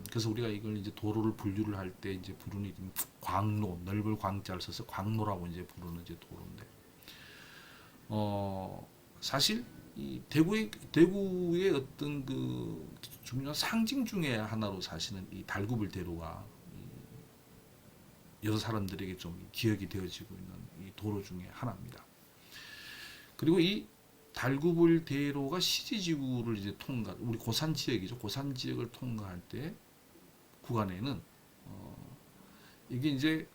그래서 우리가 이걸 이제 도로를 분류를 할 때 이제 부르는 광로, 넓을 광자를 써서 광로라고 이제 부르는 이제 도로인데, 사실 이 대구의 어떤 그 중요한 상징 중에 하나로 사실은 이 달구불 대로가 여러 사람들에게 좀 기억이 되어지고 있는 이 도로 중에 하나입니다. 그리고 이 달구불 대로가 시지지구를 이제 우리 고산 지역이죠. 고산 지역을 통과할 때 구간에는 이게 이제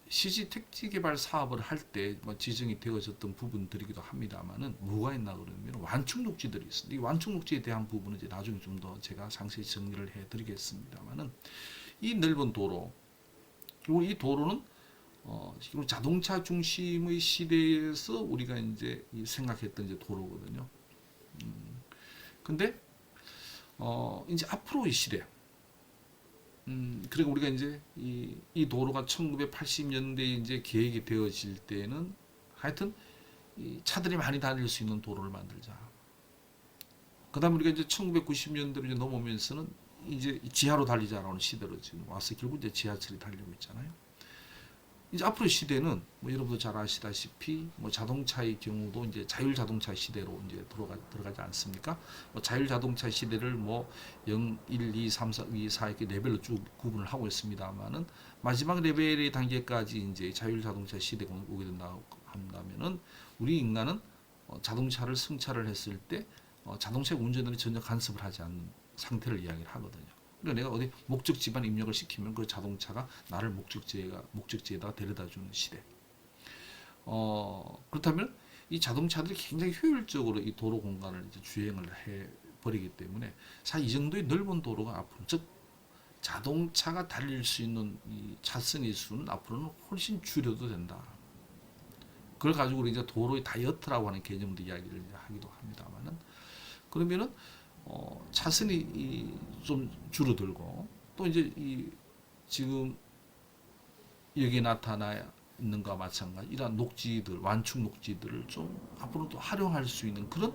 시지 택지 개발 사업을 할 때 지정이 되어졌던 부분들이기도 합니다만은 뭐가 있나 그러면 완충 녹지들이 있습니다. 이 완충 녹지에 대한 부분은 이제 나중에 좀 더 제가 상세히 정리를 해드리겠습니다만은 이 넓은 도로, 그리고 이 도로는 자동차 중심의 시대에서 우리가 이제 생각했던 이제 도로거든요. 근데 이제 앞으로 이 시대, 그리고 우리가 이제 이 도로가 1980년대에 이제 계획이 되어질 때는 하여튼 이 차들이 많이 다닐 수 있는 도로를 만들자. 그다음 우리가 이제 1990년대로 이제 넘어오면서는 이제 지하로 달리자라는 시대로 지금 와서 결국 이제 지하철이 달리고 있잖아요. 이제 앞으로 시대는 뭐 여러분도 잘 아시다시피 뭐 자동차의 경우도 이제 자율 자동차 시대로 이제 들어가지 않습니까? 뭐 자율 자동차 시대를 뭐 0, 1, 2, 3, 4, 2, 4 이렇게 레벨로 쭉 구분을 하고 있습니다만은 마지막 레벨의 단계까지 이제 자율 자동차 시대가 오게 된다 한다면은 우리 인간은 자동차를 승차를 했을 때 자동차 운전을 전혀 간섭을 하지 않는 상태를 이야기를 하거든요. 그러니까 내가 어디 목적지만 입력을 시키면 그 자동차가 나를 목적지에다가 데려다주는 시대. 그렇다면 이 자동차들이 굉장히 효율적으로 이 도로 공간을 이제 주행을 해 버리기 때문에 사실 이 정도의 넓은 도로가 앞으로, 즉 자동차가 달릴 수 있는 이 차선의 수는 앞으로는 훨씬 줄여도 된다. 그걸 가지고 우리 이제 도로의 다이어트라고 하는 개념도 이야기를 이제 하기도 합니다만은, 그러면은 차선이 좀 줄어들고 또 이제 지금 여기 나타나 있는 것과 마찬가지 이러한 녹지들, 완충 녹지들을 좀 앞으로 또 활용할 수 있는 그런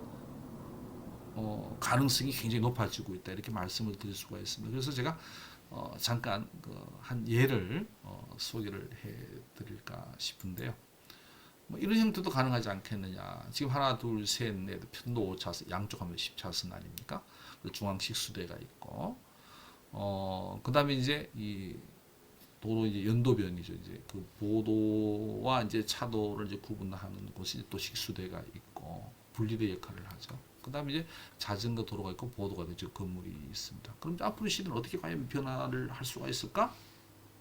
가능성이 굉장히 높아지고 있다, 이렇게 말씀을 드릴 수가 있습니다. 그래서 제가 잠깐 한 예를 소개를 해드릴까 싶은데요. 뭐 이런 형태도 가능하지 않겠느냐. 지금 하나, 둘, 셋, 넷, 편도 5차선, 양쪽 하면 10차선 아닙니까? 중앙식 수대가 있고, 그 다음에 이제 이 도로 이제 연도변이죠. 이제 그 보도와 이제 차도를 이제 구분하는 곳이 또 식수대가 있고, 분리대 역할을 하죠. 그 다음에 이제 자전거 도로가 있고, 보도가 되죠. 건물이 있습니다. 그럼 앞으로 시대는 어떻게 과연 변화를 할 수가 있을까?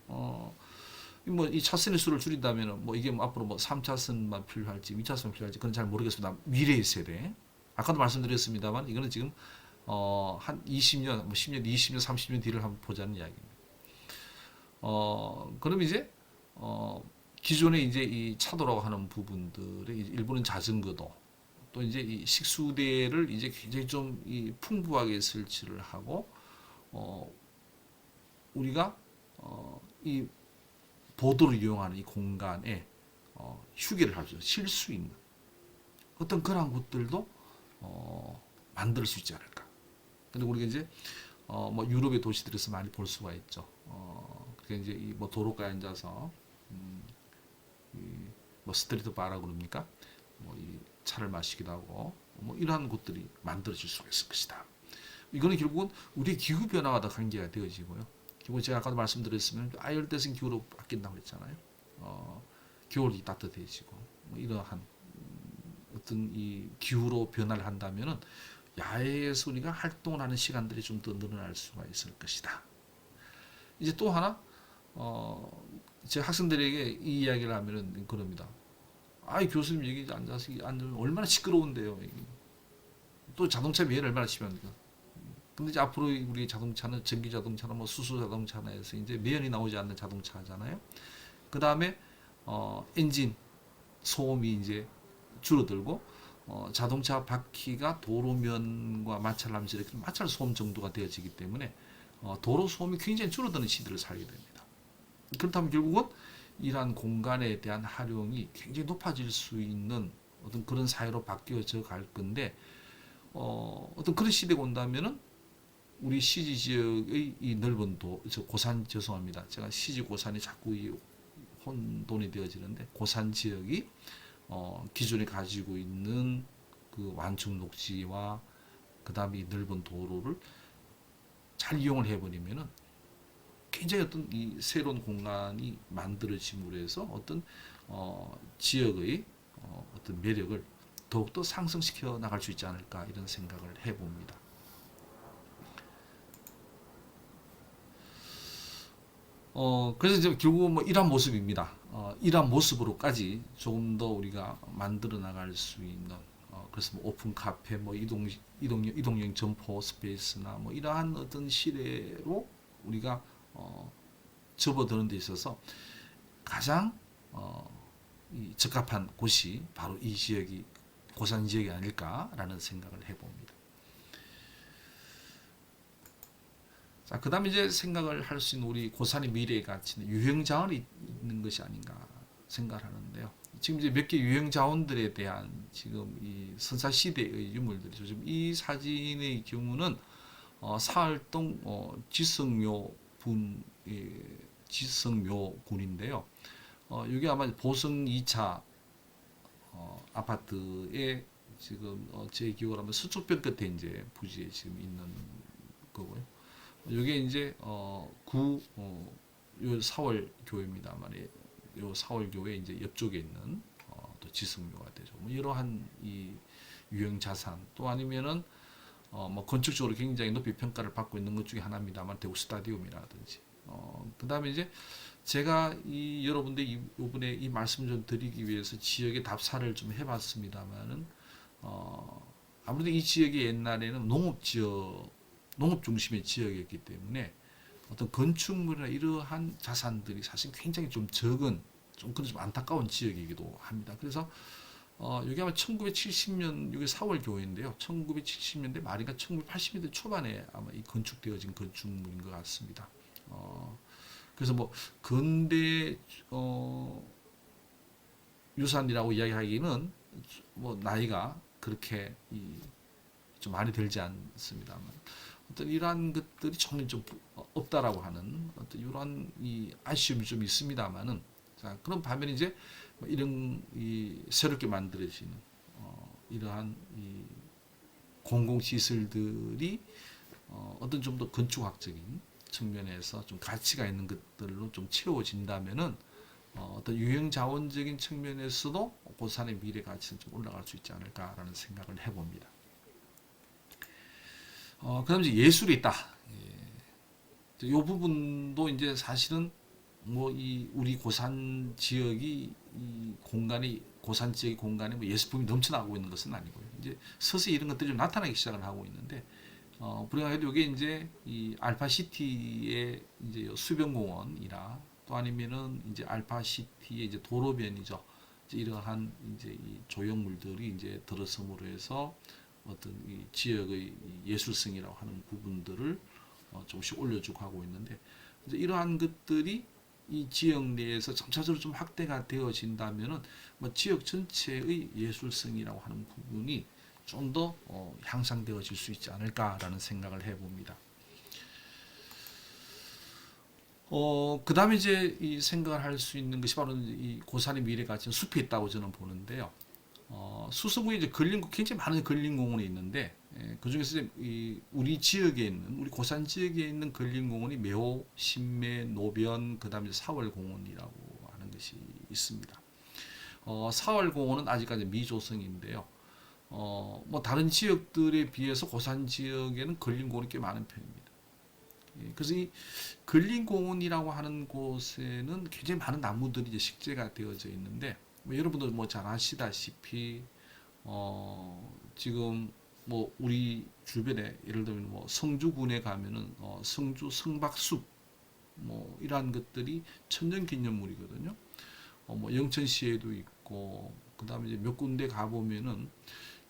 뭐 이 차선의 수를 줄인다면 뭐 이게 뭐 앞으로 뭐 3차선만 필요할지 2차선 필요할지 그건 잘 모르겠습니다. 미래의 세대. 아까도 말씀드렸습니다만 이거는 지금 한 20년, 뭐 10년, 20년, 30년 뒤를 한번 보자는 이야기입니다. 그럼 이제 기존에 이제 이 차도라고 하는 부분들의 일부는 자전거도 또 이제 이 식수대를 이제 굉장히 좀 이 풍부하게 설치를 하고 우리가 이 보도를 이용하는 이 공간에 휴게를 할 수, 쉴 수 있는 어떤 그런 곳들도 만들 수 있지 않을까. 근데 우리가 이제 뭐 유럽의 도시들에서 많이 볼 수가 있죠. 그게 이제 이 뭐 도로가에 앉아서 뭐 스트리트 바라고 그럽니까? 뭐 이 차를 마시기도 하고 뭐 이러한 곳들이 만들어질 수가 있을 것이다. 이거는 결국은 우리의 기후 변화와 다 관계가 되어지고요. 결국 제가 아까도 말씀드렸으면 아열대성 기후로 바뀐다고 했잖아요. 겨울이 따뜻해지고 뭐 이러한 어떤 이 기후로 변화를 한다면은 야외에서 우리가 활동을 하는 시간들이 좀 더 늘어날 수가 있을 것이다. 이제 또 하나 제 학생들에게 이 이야기를 하면은 그럽니다. 아이 교수님 여기 앉아서 앉으면 얼마나 시끄러운데요. 또 자동차 매연 얼마나 심합니까? 근데 이제 앞으로 우리 자동차는 전기 자동차나 뭐 수소 자동차나 해서 이제 매연이 나오지 않는 자동차잖아요. 그 다음에 엔진 소음이 이제 줄어들고 자동차 바퀴가 도로면과 마찰을 하면서 이렇게 마찰 소음 정도가 되어지기 때문에 도로 소음이 굉장히 줄어드는 시대를 살게 됩니다. 그렇다면 결국은 이러한 공간에 대한 활용이 굉장히 높아질 수 있는 어떤 그런 사회로 바뀌어져 갈 건데 어떤 그런 시대가 온다면은 우리 시지 지역의 이 넓은 고산 죄송합니다. 제가 시지 고산이 자꾸 이 혼돈이 되어지는데 고산 지역이 기존에 가지고 있는 그 완충 녹지와 그 다음에 이 넓은 도로를 잘 이용을 해버리면은 굉장히 어떤 이 새로운 공간이 만들어짐으로 해서 어떤 지역의 어떤 매력을 더욱더 상승시켜 나갈 수 있지 않을까 이런 생각을 해봅니다. 그래서 이제 결국은 뭐 이러한 모습입니다. 이러한 모습으로까지 조금 더 우리가 만들어 나갈 수 있는 그래서 뭐 오픈 카페, 뭐 이동형 점포 스페이스나 뭐 이러한 어떤 시대로 우리가 접어드는 데 있어서 가장 이 적합한 곳이 바로 이 지역이 고산 지역이 아닐까라는 생각을 해봅니다. 자, 그 다음에 이제 생각을 할 수 있는 우리 고산의 미래의 가치는 유형 자원이 있는 것이 아닌가 생각을 하는데요. 지금 이제 몇 개 유형 자원들에 대한 지금 이 선사 시대의 유물들이죠. 지금 이 사진의 경우는 사활동 지성묘 분 지성묘 군인데요. 이게 아마 보성 2차 아파트에 지금 제 기억으로 하면 서초변 끝에 이제 부지에 지금 있는 거고요. 이게 이제 요 사월 교회입니다. 요 사월 교회 이제 옆쪽에 있는 또 지성묘가 되죠. 뭐 이러한 이 유형 자산 또 아니면은 뭐 건축적으로 굉장히 높이 평가를 받고 있는 것 중에 하나입니다만 대구 스타디움이라든지 그다음에 이제 제가 여러분들 이번에 이 말씀 좀 드리기 위해서 지역의 답사를 좀 해봤습니다만은 아무래도 이 지역이 옛날에는 농업 중심의 지역이었기 때문에 어떤 건축물이나 이러한 자산들이 사실 굉장히 좀 적은 좀 그런 좀 안타까운 지역이기도 합니다. 그래서 여기 아마 1970년 여기 4월 교회인데요. 1970년대 말인가 1980년대 초반에 아마 이 건축되어진 건축물인 것 같습니다. 그래서 뭐 근대 유산이라고 이야기하기는 뭐 나이가 그렇게 좀 많이 들지 않습니다만 어떤 이러한 것들이 좀 없다라고 하는 어떤 이러한 이 아쉬움이 좀 있습니다만은 자 그런 반면에 이제 이런 새롭게 만들어지는 이러한 이 공공시설들이 어떤 좀 더 건축학적인 측면에서 좀 가치가 있는 것들로 좀 채워진다면은 어떤 유형 자원적인 측면에서도 고산의 미래 가치는 좀 올라갈 수 있지 않을까라는 생각을 해봅니다. 그다음 이제 예술이 있다. 이 부분도 이제 사실은 뭐 우리 고산 지역이 이 공간이 고산 지역의 공간에 뭐 예술품이 넘쳐나고 있는 것은 아니고요. 이제 서서히 이런 것들이 좀 나타나기 시작을 하고 있는데 불행하게도 이게 이제 이 알파시티의 이제 수변공원이나 또 아니면은 이제 알파시티의 이제 도로변이죠. 이제 이러한 이제 이 조형물들이 이제 들어섬으로 해서 어떤 이 지역의 예술성이라고 하는 부분들을 조금씩 올려주고 하고 있는데 이제 이러한 것들이 이 지역 내에서 점차적으로 좀 확대가 되어진다면은 뭐 지역 전체의 예술성이라고 하는 부분이 좀 더 향상되어질 수 있지 않을까라는 생각을 해봅니다. 그다음에 이제 이 생각을 할 수 있는 것이 바로 이 고산의 미래 가치는 숲에 있다고 저는 보는데요. 수성구에 이제 굉장히 많은 근린공원이 있는데, 그 중에서 이제 이 우리 지역에 있는, 우리 고산 지역에 있는 근린공원이 매호, 신매, 노변, 그다음에 사월공원이라고 하는 것이 있습니다. 사월공원은 아직까지 미조성인데요. 뭐 다른 지역들에 비해서 고산 지역에는 근린공원이 꽤 많은 편입니다. 그래서 이 근린공원이라고 하는 곳에는 굉장히 많은 나무들이 이제 식재가 되어져 있는데, 뭐 여러분들 뭐 잘 아시다시피 지금 뭐 우리 주변에 예를 들면 뭐 성주군에 가면은 성주 성박숲 뭐 이러한 것들이 천년기념물이거든요. 뭐 영천시에도 있고 그다음에 이제 몇 군데 가 보면은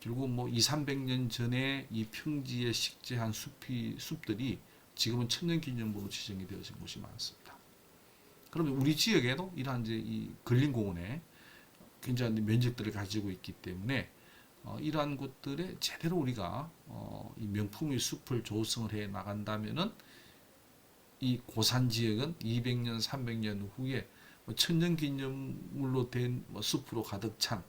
결국 뭐 2, 300년 전에 이 평지에 식재한 숲들이 지금은 천년기념물로 지정이 되어진 곳이 많습니다. 그러면 우리 지역에도 이러한 이제 이 근린공원에 굉장한 면적들을 가지고 있기 때문에 이러한 곳들에 제대로 우리가 이 명품의 숲을 조성을 해 나간다면은 이 고산 지역은 200년, 300년 후에 뭐 천년기념물로 된 숲으로 가득 찬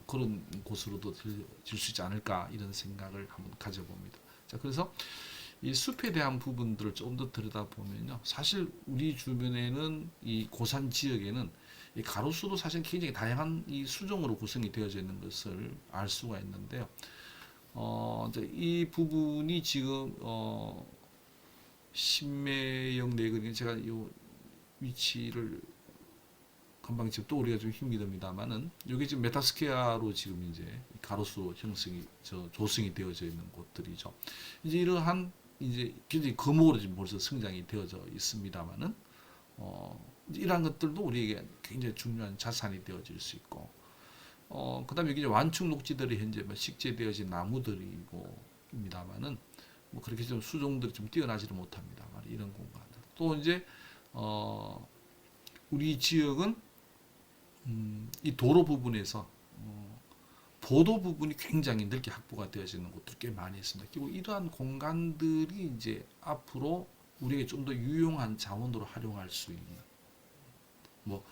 그런 곳으로도 될 수 있지 않을까 이런 생각을 한번 가져봅니다. 자, 그래서 이 숲에 대한 부분들을 좀 더 들여다보면요. 사실 우리 주변에는 이 고산 지역에는 이 가로수도 사실 굉장히 다양한 이 수종으로 구성이 되어져 있는 것을 알 수가 있는데요. 이제 이 부분이 지금 신매역 내거리 제가 이 위치를 금방 지금 떠오르기가 좀 힘이 듭니다만은 여기 지금 메타스퀘어로 지금 이제 가로수 형성이 조성이 되어져 있는 곳들이죠. 이제 이러한 이제 굉장히 거목으로 지금 벌써 성장이 되어져 있습니다만은 이제 이러한 것들도 우리에게 굉장히 중요한 자산이 되어질 수 있고 그다음에 여기 이제 완충 녹지들이 현재 뭐 식재되어진 나무들이고 입니다만은 뭐 그렇게 좀 수종들이 좀 뛰어나지를 못합니다만 이런 공간들 또 이제 우리 지역은 이 도로 부분에서 보도 부분이 굉장히 넓게 확보가 되어지는 곳들이 꽤 많이 있습니다. 그리고 이러한 공간들이 이제 앞으로 우리에게 좀 더 유용한 자원으로 활용할 수 있는 뭐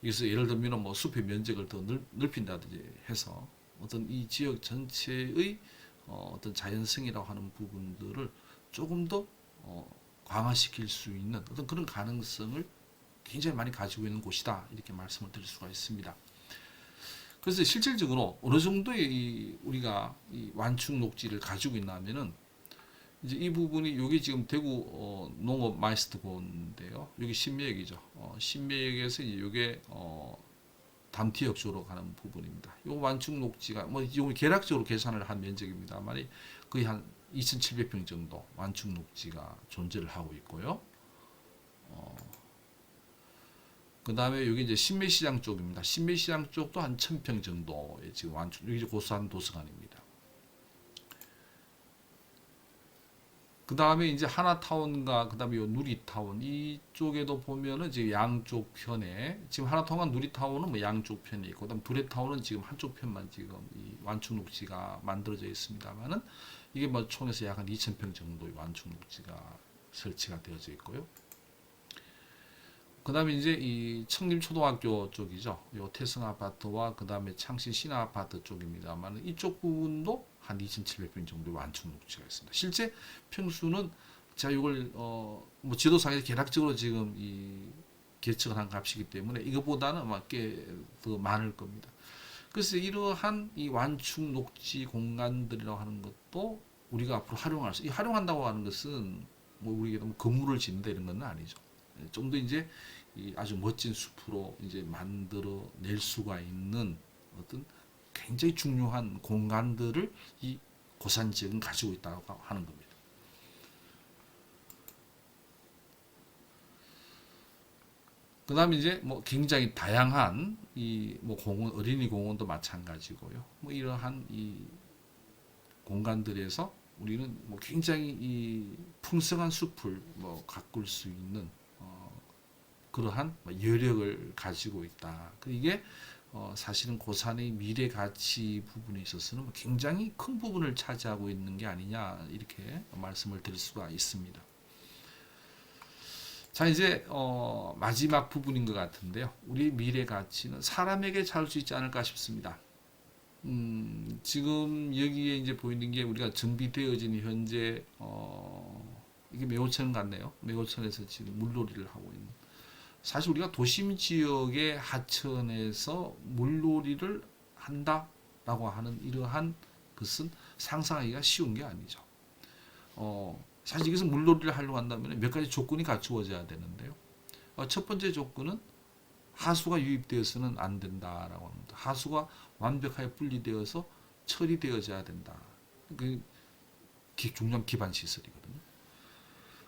여기서 예를 들면 뭐 숲의 면적을 더 넓힌다든지 해서 어떤 이 지역 전체의 어떤 자연성이라고 하는 부분들을 조금 더 강화시킬 수 있는 어떤 그런 가능성을 굉장히 많이 가지고 있는 곳이다 이렇게 말씀을 드릴 수가 있습니다. 그래서 실질적으로 어느 정도의 우리가 이 완충 녹지를 가지고 있냐면은 이제 이 부분이 여기 지금 대구 농업 마이스터고인데요. 여기 신매역이죠. 신매역에서 이제 요게 담티역 쪽으로 가는 부분입니다. 요 완충 녹지가 뭐 요 계략적으로 계산을 한 면적입니다만 거의 한 2,700평 정도 완충 녹지가 존재를 하고 있고요. 그 다음에 여기 이제 신매시장 쪽입니다. 신매시장 쪽도 한 1,000평 정도의 지금 완충, 여기 고수한 도서관입니다. 그 다음에 이제 하나타운과 그 다음에 요 누리타운 이쪽에도 보면은 이제 양쪽 편에 지금 하나타운과 누리타운은 뭐 양쪽 편에 있고 그다음 두레타운은 지금 한쪽 편만 지금 이 완충 녹지가 만들어져 있습니다만은 이게 뭐 총에서 약 한 2,000평 정도의 완충 녹지가 설치가 되어져 있고요. 그 다음에 이제 이 청림초등학교 쪽이죠. 요 태성 아파트와 그 다음에 창신 신화 아파트 쪽입니다만 이쪽 부분도 한 2,700평 정도의 완충 녹지가 있습니다. 실제 평수는 제가 이걸 뭐 지도상에서 계략적으로 지금 이 계측을 한 값이기 때문에 이것보다는 아마 꽤 더 많을 겁니다. 그래서 이러한 이 완충 녹지 공간들이라고 하는 것도 우리가 앞으로 활용할 수, 이 활용한다고 하는 것은 뭐 우리가 뭐 건물을 짓는다 이런 건 아니죠. 좀 더 이제 이 아주 멋진 숲으로 이제 만들어 낼 수가 있는 어떤 굉장히 중요한 공간들을 이 고산 지역은 가지고 있다고 하는 겁니다. 그 다음에 이제 뭐 굉장히 다양한 이 뭐 공원, 어린이 공원도 마찬가지고요. 뭐 이러한 이 공간들에서 우리는 뭐 굉장히 이 풍성한 숲을 뭐 가꿀 수 있는 그러한 여력을 가지고 있다. 이게 사실은 고산의 미래 가치 부분에 있어서는 굉장히 큰 부분을 차지하고 있는 게 아니냐 이렇게 말씀을 드릴 수가 있습니다. 자, 이제 마지막 부분인 것 같은데요. 우리 미래 가치는 사람에게 잘 수 있지 않을까 싶습니다. 지금 여기에 이제 보이는 게 우리가 정비되어진 현재 이게 매호천 같네요. 매호천에서 지금 물놀이를 하고 있는. 사실 우리가 도심 지역의 하천에서 물놀이를 한다라고 하는 이러한 것은 상상하기가 쉬운 게 아니죠. 사실 여기서 물놀이를 하려고 한다면 몇 가지 조건이 갖추어져야 되는데요. 첫 번째 조건은 하수가 유입되어서는 안 된다라고 합니다. 하수가 완벽하게 분리되어서 처리되어져야 된다. 그 중요한 기반 시설이거든요.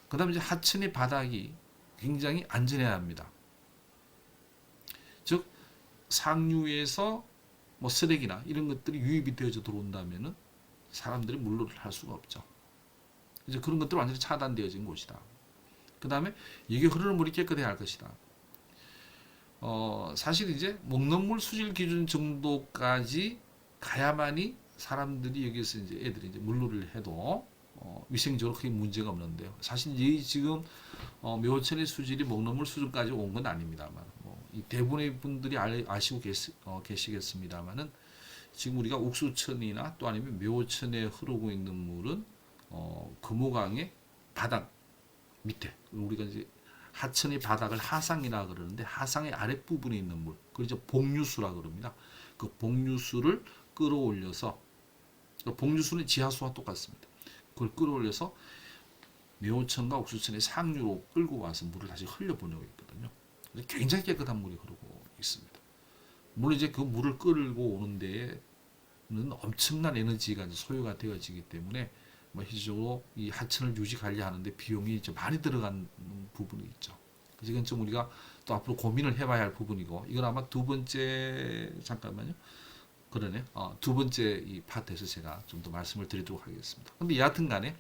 그 다음에 이제 하천의 바닥이 굉장히 안전해야 합니다. 즉, 상류에서 뭐 쓰레기나 이런 것들이 유입이 되어져 들어온다면은 사람들이 물놀이를 할 수가 없죠. 이제 그런 것들이 완전히 차단되어진 곳이다. 그 다음에 여기 흐르는 물이 깨끗해야 할 것이다. 사실 이제 먹는 물 수질 기준 정도까지 가야만이 사람들이 여기서 이제 애들이 이제 물놀이를 해도 위생적으로 크게 문제가 없는데요. 사실 이 지금 묘천의 수질이 먹는 물 수준까지 온 건 아닙니다만, 이 대부분의 분들이 아시고 계시겠습니다만은 지금 우리가 옥수천이나 또 아니면 묘천에 흐르고 있는 물은 금호강의 바닥 밑에 우리가 이제 하천의 바닥을 하상이라 그러는데 하상의 아랫부분에 있는 물, 그걸 이제 복류수라 그럽니다. 그 복류수를 끌어올려서 복류수는 지하수와 똑같습니다. 그걸 끌어올려서 묘천과 옥수천의 상류로 끌고 와서 물을 다시 흘려보내고 있거든요. 굉장히 깨끗한 물이 흐르고 있습니다. 물론 이제 그 물을 끌고 오는 데에는 엄청난 에너지가 소요가 되어지기 때문에 실질적으로 이 하천을 유지 관리하는데 비용이 좀 많이 들어간 부분이 있죠. 그래서 이건 좀 우리가 또 앞으로 고민을 해봐야 할 부분이고, 이건 아마 두 번째 잠깐만요. 그러네. 두 번째 이 파트에서 제가 좀 더 말씀을 드리도록 하겠습니다. 근데 여하튼간에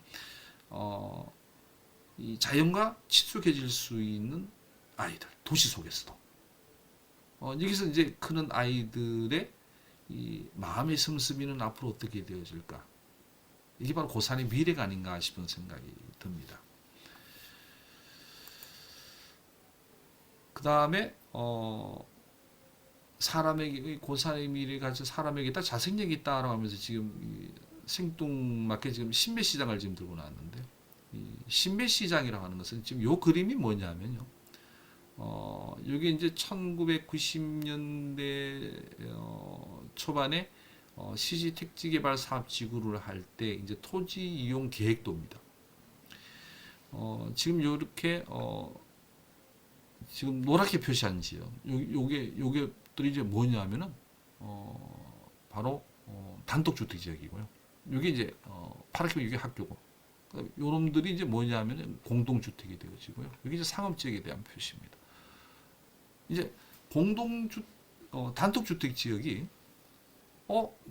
이 자연과 친숙해질 수 있는 아이들, 도시 속에서도 여기서 이제 크는 아이들의 이 마음의 씀씀이는 앞으로 어떻게 되어질까? 이게 바로 고산의 미래가 아닌가 싶은 생각이 듭니다. 그 다음에 사람에게 고산의 미래가 사람에게 딱 자생력이 있다라고 하면서 지금 생뚱맞게 지금 신매시장을 지금 들고 나왔는데, 이 신매시장이라고 하는 것은 지금 요 그림이 뭐냐면요. 여기 이제 1990년대 초반에 시지 택지 개발 사업 지구를 할 때 이제 토지 이용 계획도입니다. 지금 요렇게 지금 노랗게 표시한 지역, 요게들이 이제 뭐냐면은 바로 단독주택 지역이고요. 요게 이제 파랗게 이게 학교고, 요놈들이 이제 뭐냐면은 공동주택이 되어지고요. 여기 이제 상업지역에 대한 표시입니다. 이제 단독주택 지역이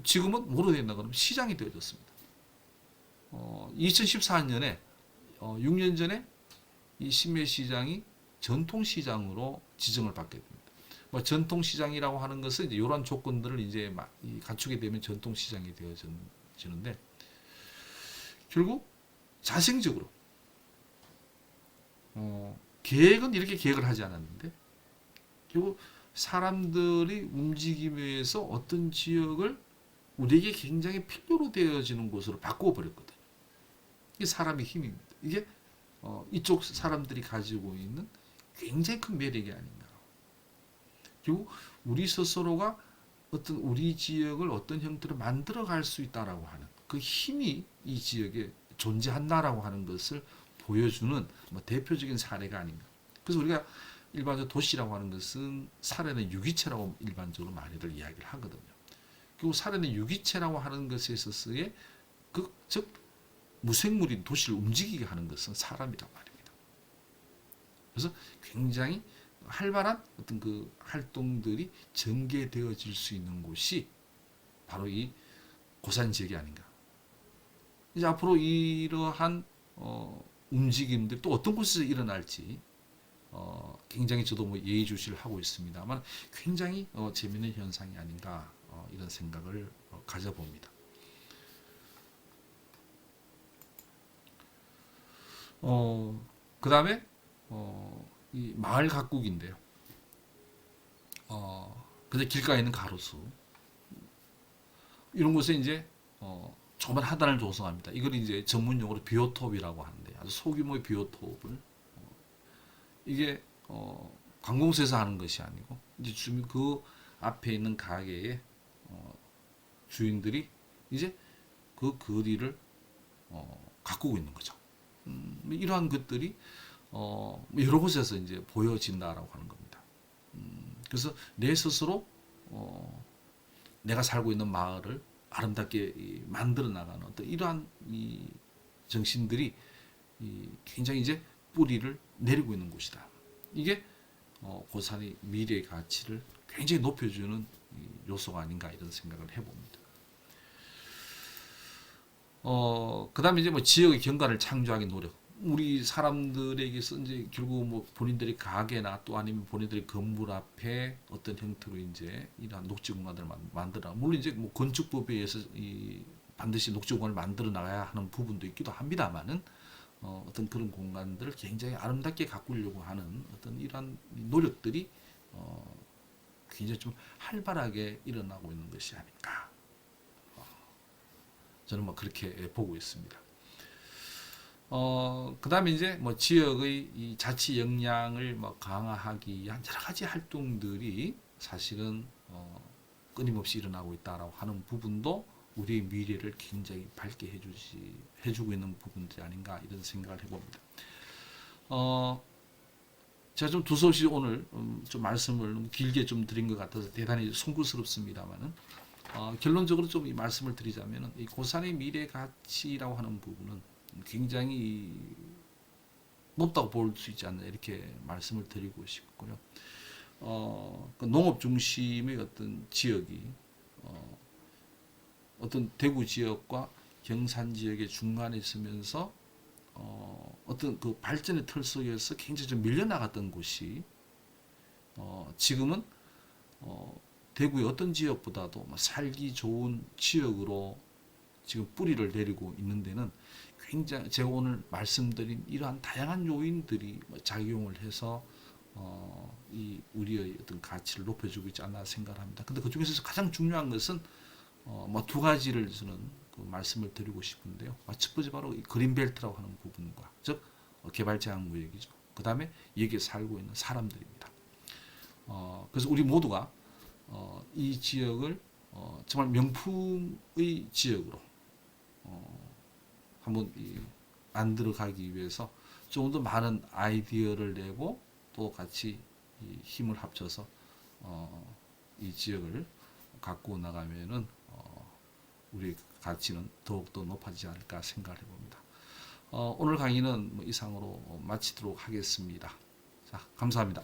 지금은 뭐로 된다 그러면 시장이 되어졌습니다. 2014년에 6년 전에 이 신매시장이 전통시장으로 지정을 받게 됩니다. 전통시장이라고 하는 것은 이제 이런 조건들을 이제 갖추게 되면 전통시장이 되어지는데, 결국 자생적으로 계획은 이렇게 계획을 하지 않았는데 결국 사람들이 움직임에서 어떤 지역을 우리에게 굉장히 필요로 되어지는 곳으로 바꾸어 버렸거든요. 이게 사람의 힘입니다. 이게 이쪽 사람들이 가지고 있는 굉장히 큰 매력이 아닌가. 결국 우리 스스로가 어떤 우리 지역을 어떤 형태로 만들어 갈 수 있다라고 하는 그 힘이 이 지역에 존재한다라고 하는 것을 보여주는 대표적인 사례가 아닌가. 그래서 우리가 일반적으로 도시라고 하는 것은 살아있는 유기체라고 일반적으로 많이들 이야기를 하거든요. 결국 살아있는 유기체라고 하는 것에 있어서의 즉 무생물인 도시를 움직이게 하는 것은 사람이란 말입니다. 그래서 굉장히 활발한 어떤 그 활동들이 전개되어질 수 있는 곳이 바로 이 고산 지역이 아닌가. 이제 앞으로 이러한 움직임들 또 어떤 곳에서 일어날지 굉장히 저도 예의주시를 하고 있습니다만 굉장히 재미있는 현상이 아닌가 이런 생각을 가져봅니다. 그 다음에 이 마을 가꾸기인데요. 근데 길가에 있는 가로수 이런 곳에 이제 조그만 하단을 조성합니다. 이걸 이제 전문 용어로 비오톱이라고 하는데 아주 소규모의 비오톱을 이게 관공서에서 하는 것이 아니고 이제 주민 그 앞에 있는 가게의 주인들이 이제 그 거리를 가꾸고 있는 거죠. 이러한 것들이 여러 곳에서 이제 보여진다라고 하는 겁니다. 그래서 내 스스로 내가 살고 있는 마을을 아름답게 만들어 나가는 어떤 이러한 이 정신들이 굉장히 이제 뿌리를 내리고 있는 곳이다. 이게 고산의 미래의 가치를 굉장히 높여주는 요소가 아닌가 이런 생각을 해봅니다. 그다음에 이제 뭐 지역의 경관을 창조하기 노력. 우리 사람들에게서 이제 결국 뭐 본인들의 가게나 또 아니면 본인들의 건물 앞에 어떤 형태로 이제 이러한 녹지 공간들을 만들어. 물론 이제 뭐 건축법에 의해서 반드시 녹지 공간을 만들어 나가야 하는 부분도 있기도 합니다만은 어떤 그런 공간들을 굉장히 아름답게 가꾸려고 하는 어떤 이러한 노력들이 굉장히 좀 활발하게 일어나고 있는 것이 아닌가. 저는 뭐 그렇게 보고 있습니다. 그 다음에 이제 뭐 지역의 이 자치 역량을 뭐 강화하기 위한 여러 가지 활동들이 사실은 끊임없이 일어나고 있다라고 하는 부분도 우리의 미래를 굉장히 밝게 해주고 있는 부분들이 아닌가 이런 생각을 해봅니다. 제가 좀 두서없이 오늘 좀 말씀을 너무 길게 좀 드린 것 같아서 대단히 송구스럽습니다만은 결론적으로 좀 이 말씀을 드리자면은 이 고산의 미래 가치라고 하는 부분은 굉장히 높다고 볼 수 있지 않나 이렇게 말씀을 드리고 싶고요. 그 농업 중심의 어떤 지역이 어떤 대구 지역과 경산 지역의 중간에 있으면서 어떤 그 발전의 틀 속에서 굉장히 좀 밀려나갔던 곳이 지금은 대구의 어떤 지역보다도 살기 좋은 지역으로 지금 뿌리를 내리고 있는 데는 굉장히 제가 오늘 말씀드린 이러한 다양한 요인들이 작용을 해서 이 우리의 어떤 가치를 높여주고 있지 않나 생각합니다. 근데 그 중에서 가장 중요한 것은 뭐 두 가지를 저는 그 말씀을 드리고 싶은데요. 첫 번째 바로 이 그린벨트라고 하는 부분과 즉 개발 제한 구역이죠. 그 다음에 여기에 살고 있는 사람들입니다. 그래서 우리 모두가 이 지역을 정말 명품의 지역으로 한번 만들어 가기 위해서 조금 더 많은 아이디어를 내고 또 같이 힘을 합쳐서 이 지역을 갖고 나가면은 우리 가치는 더욱더 높아지지 않을까 생각을 해봅니다. 오늘 강의는 이상으로 마치도록 하겠습니다. 자, 감사합니다.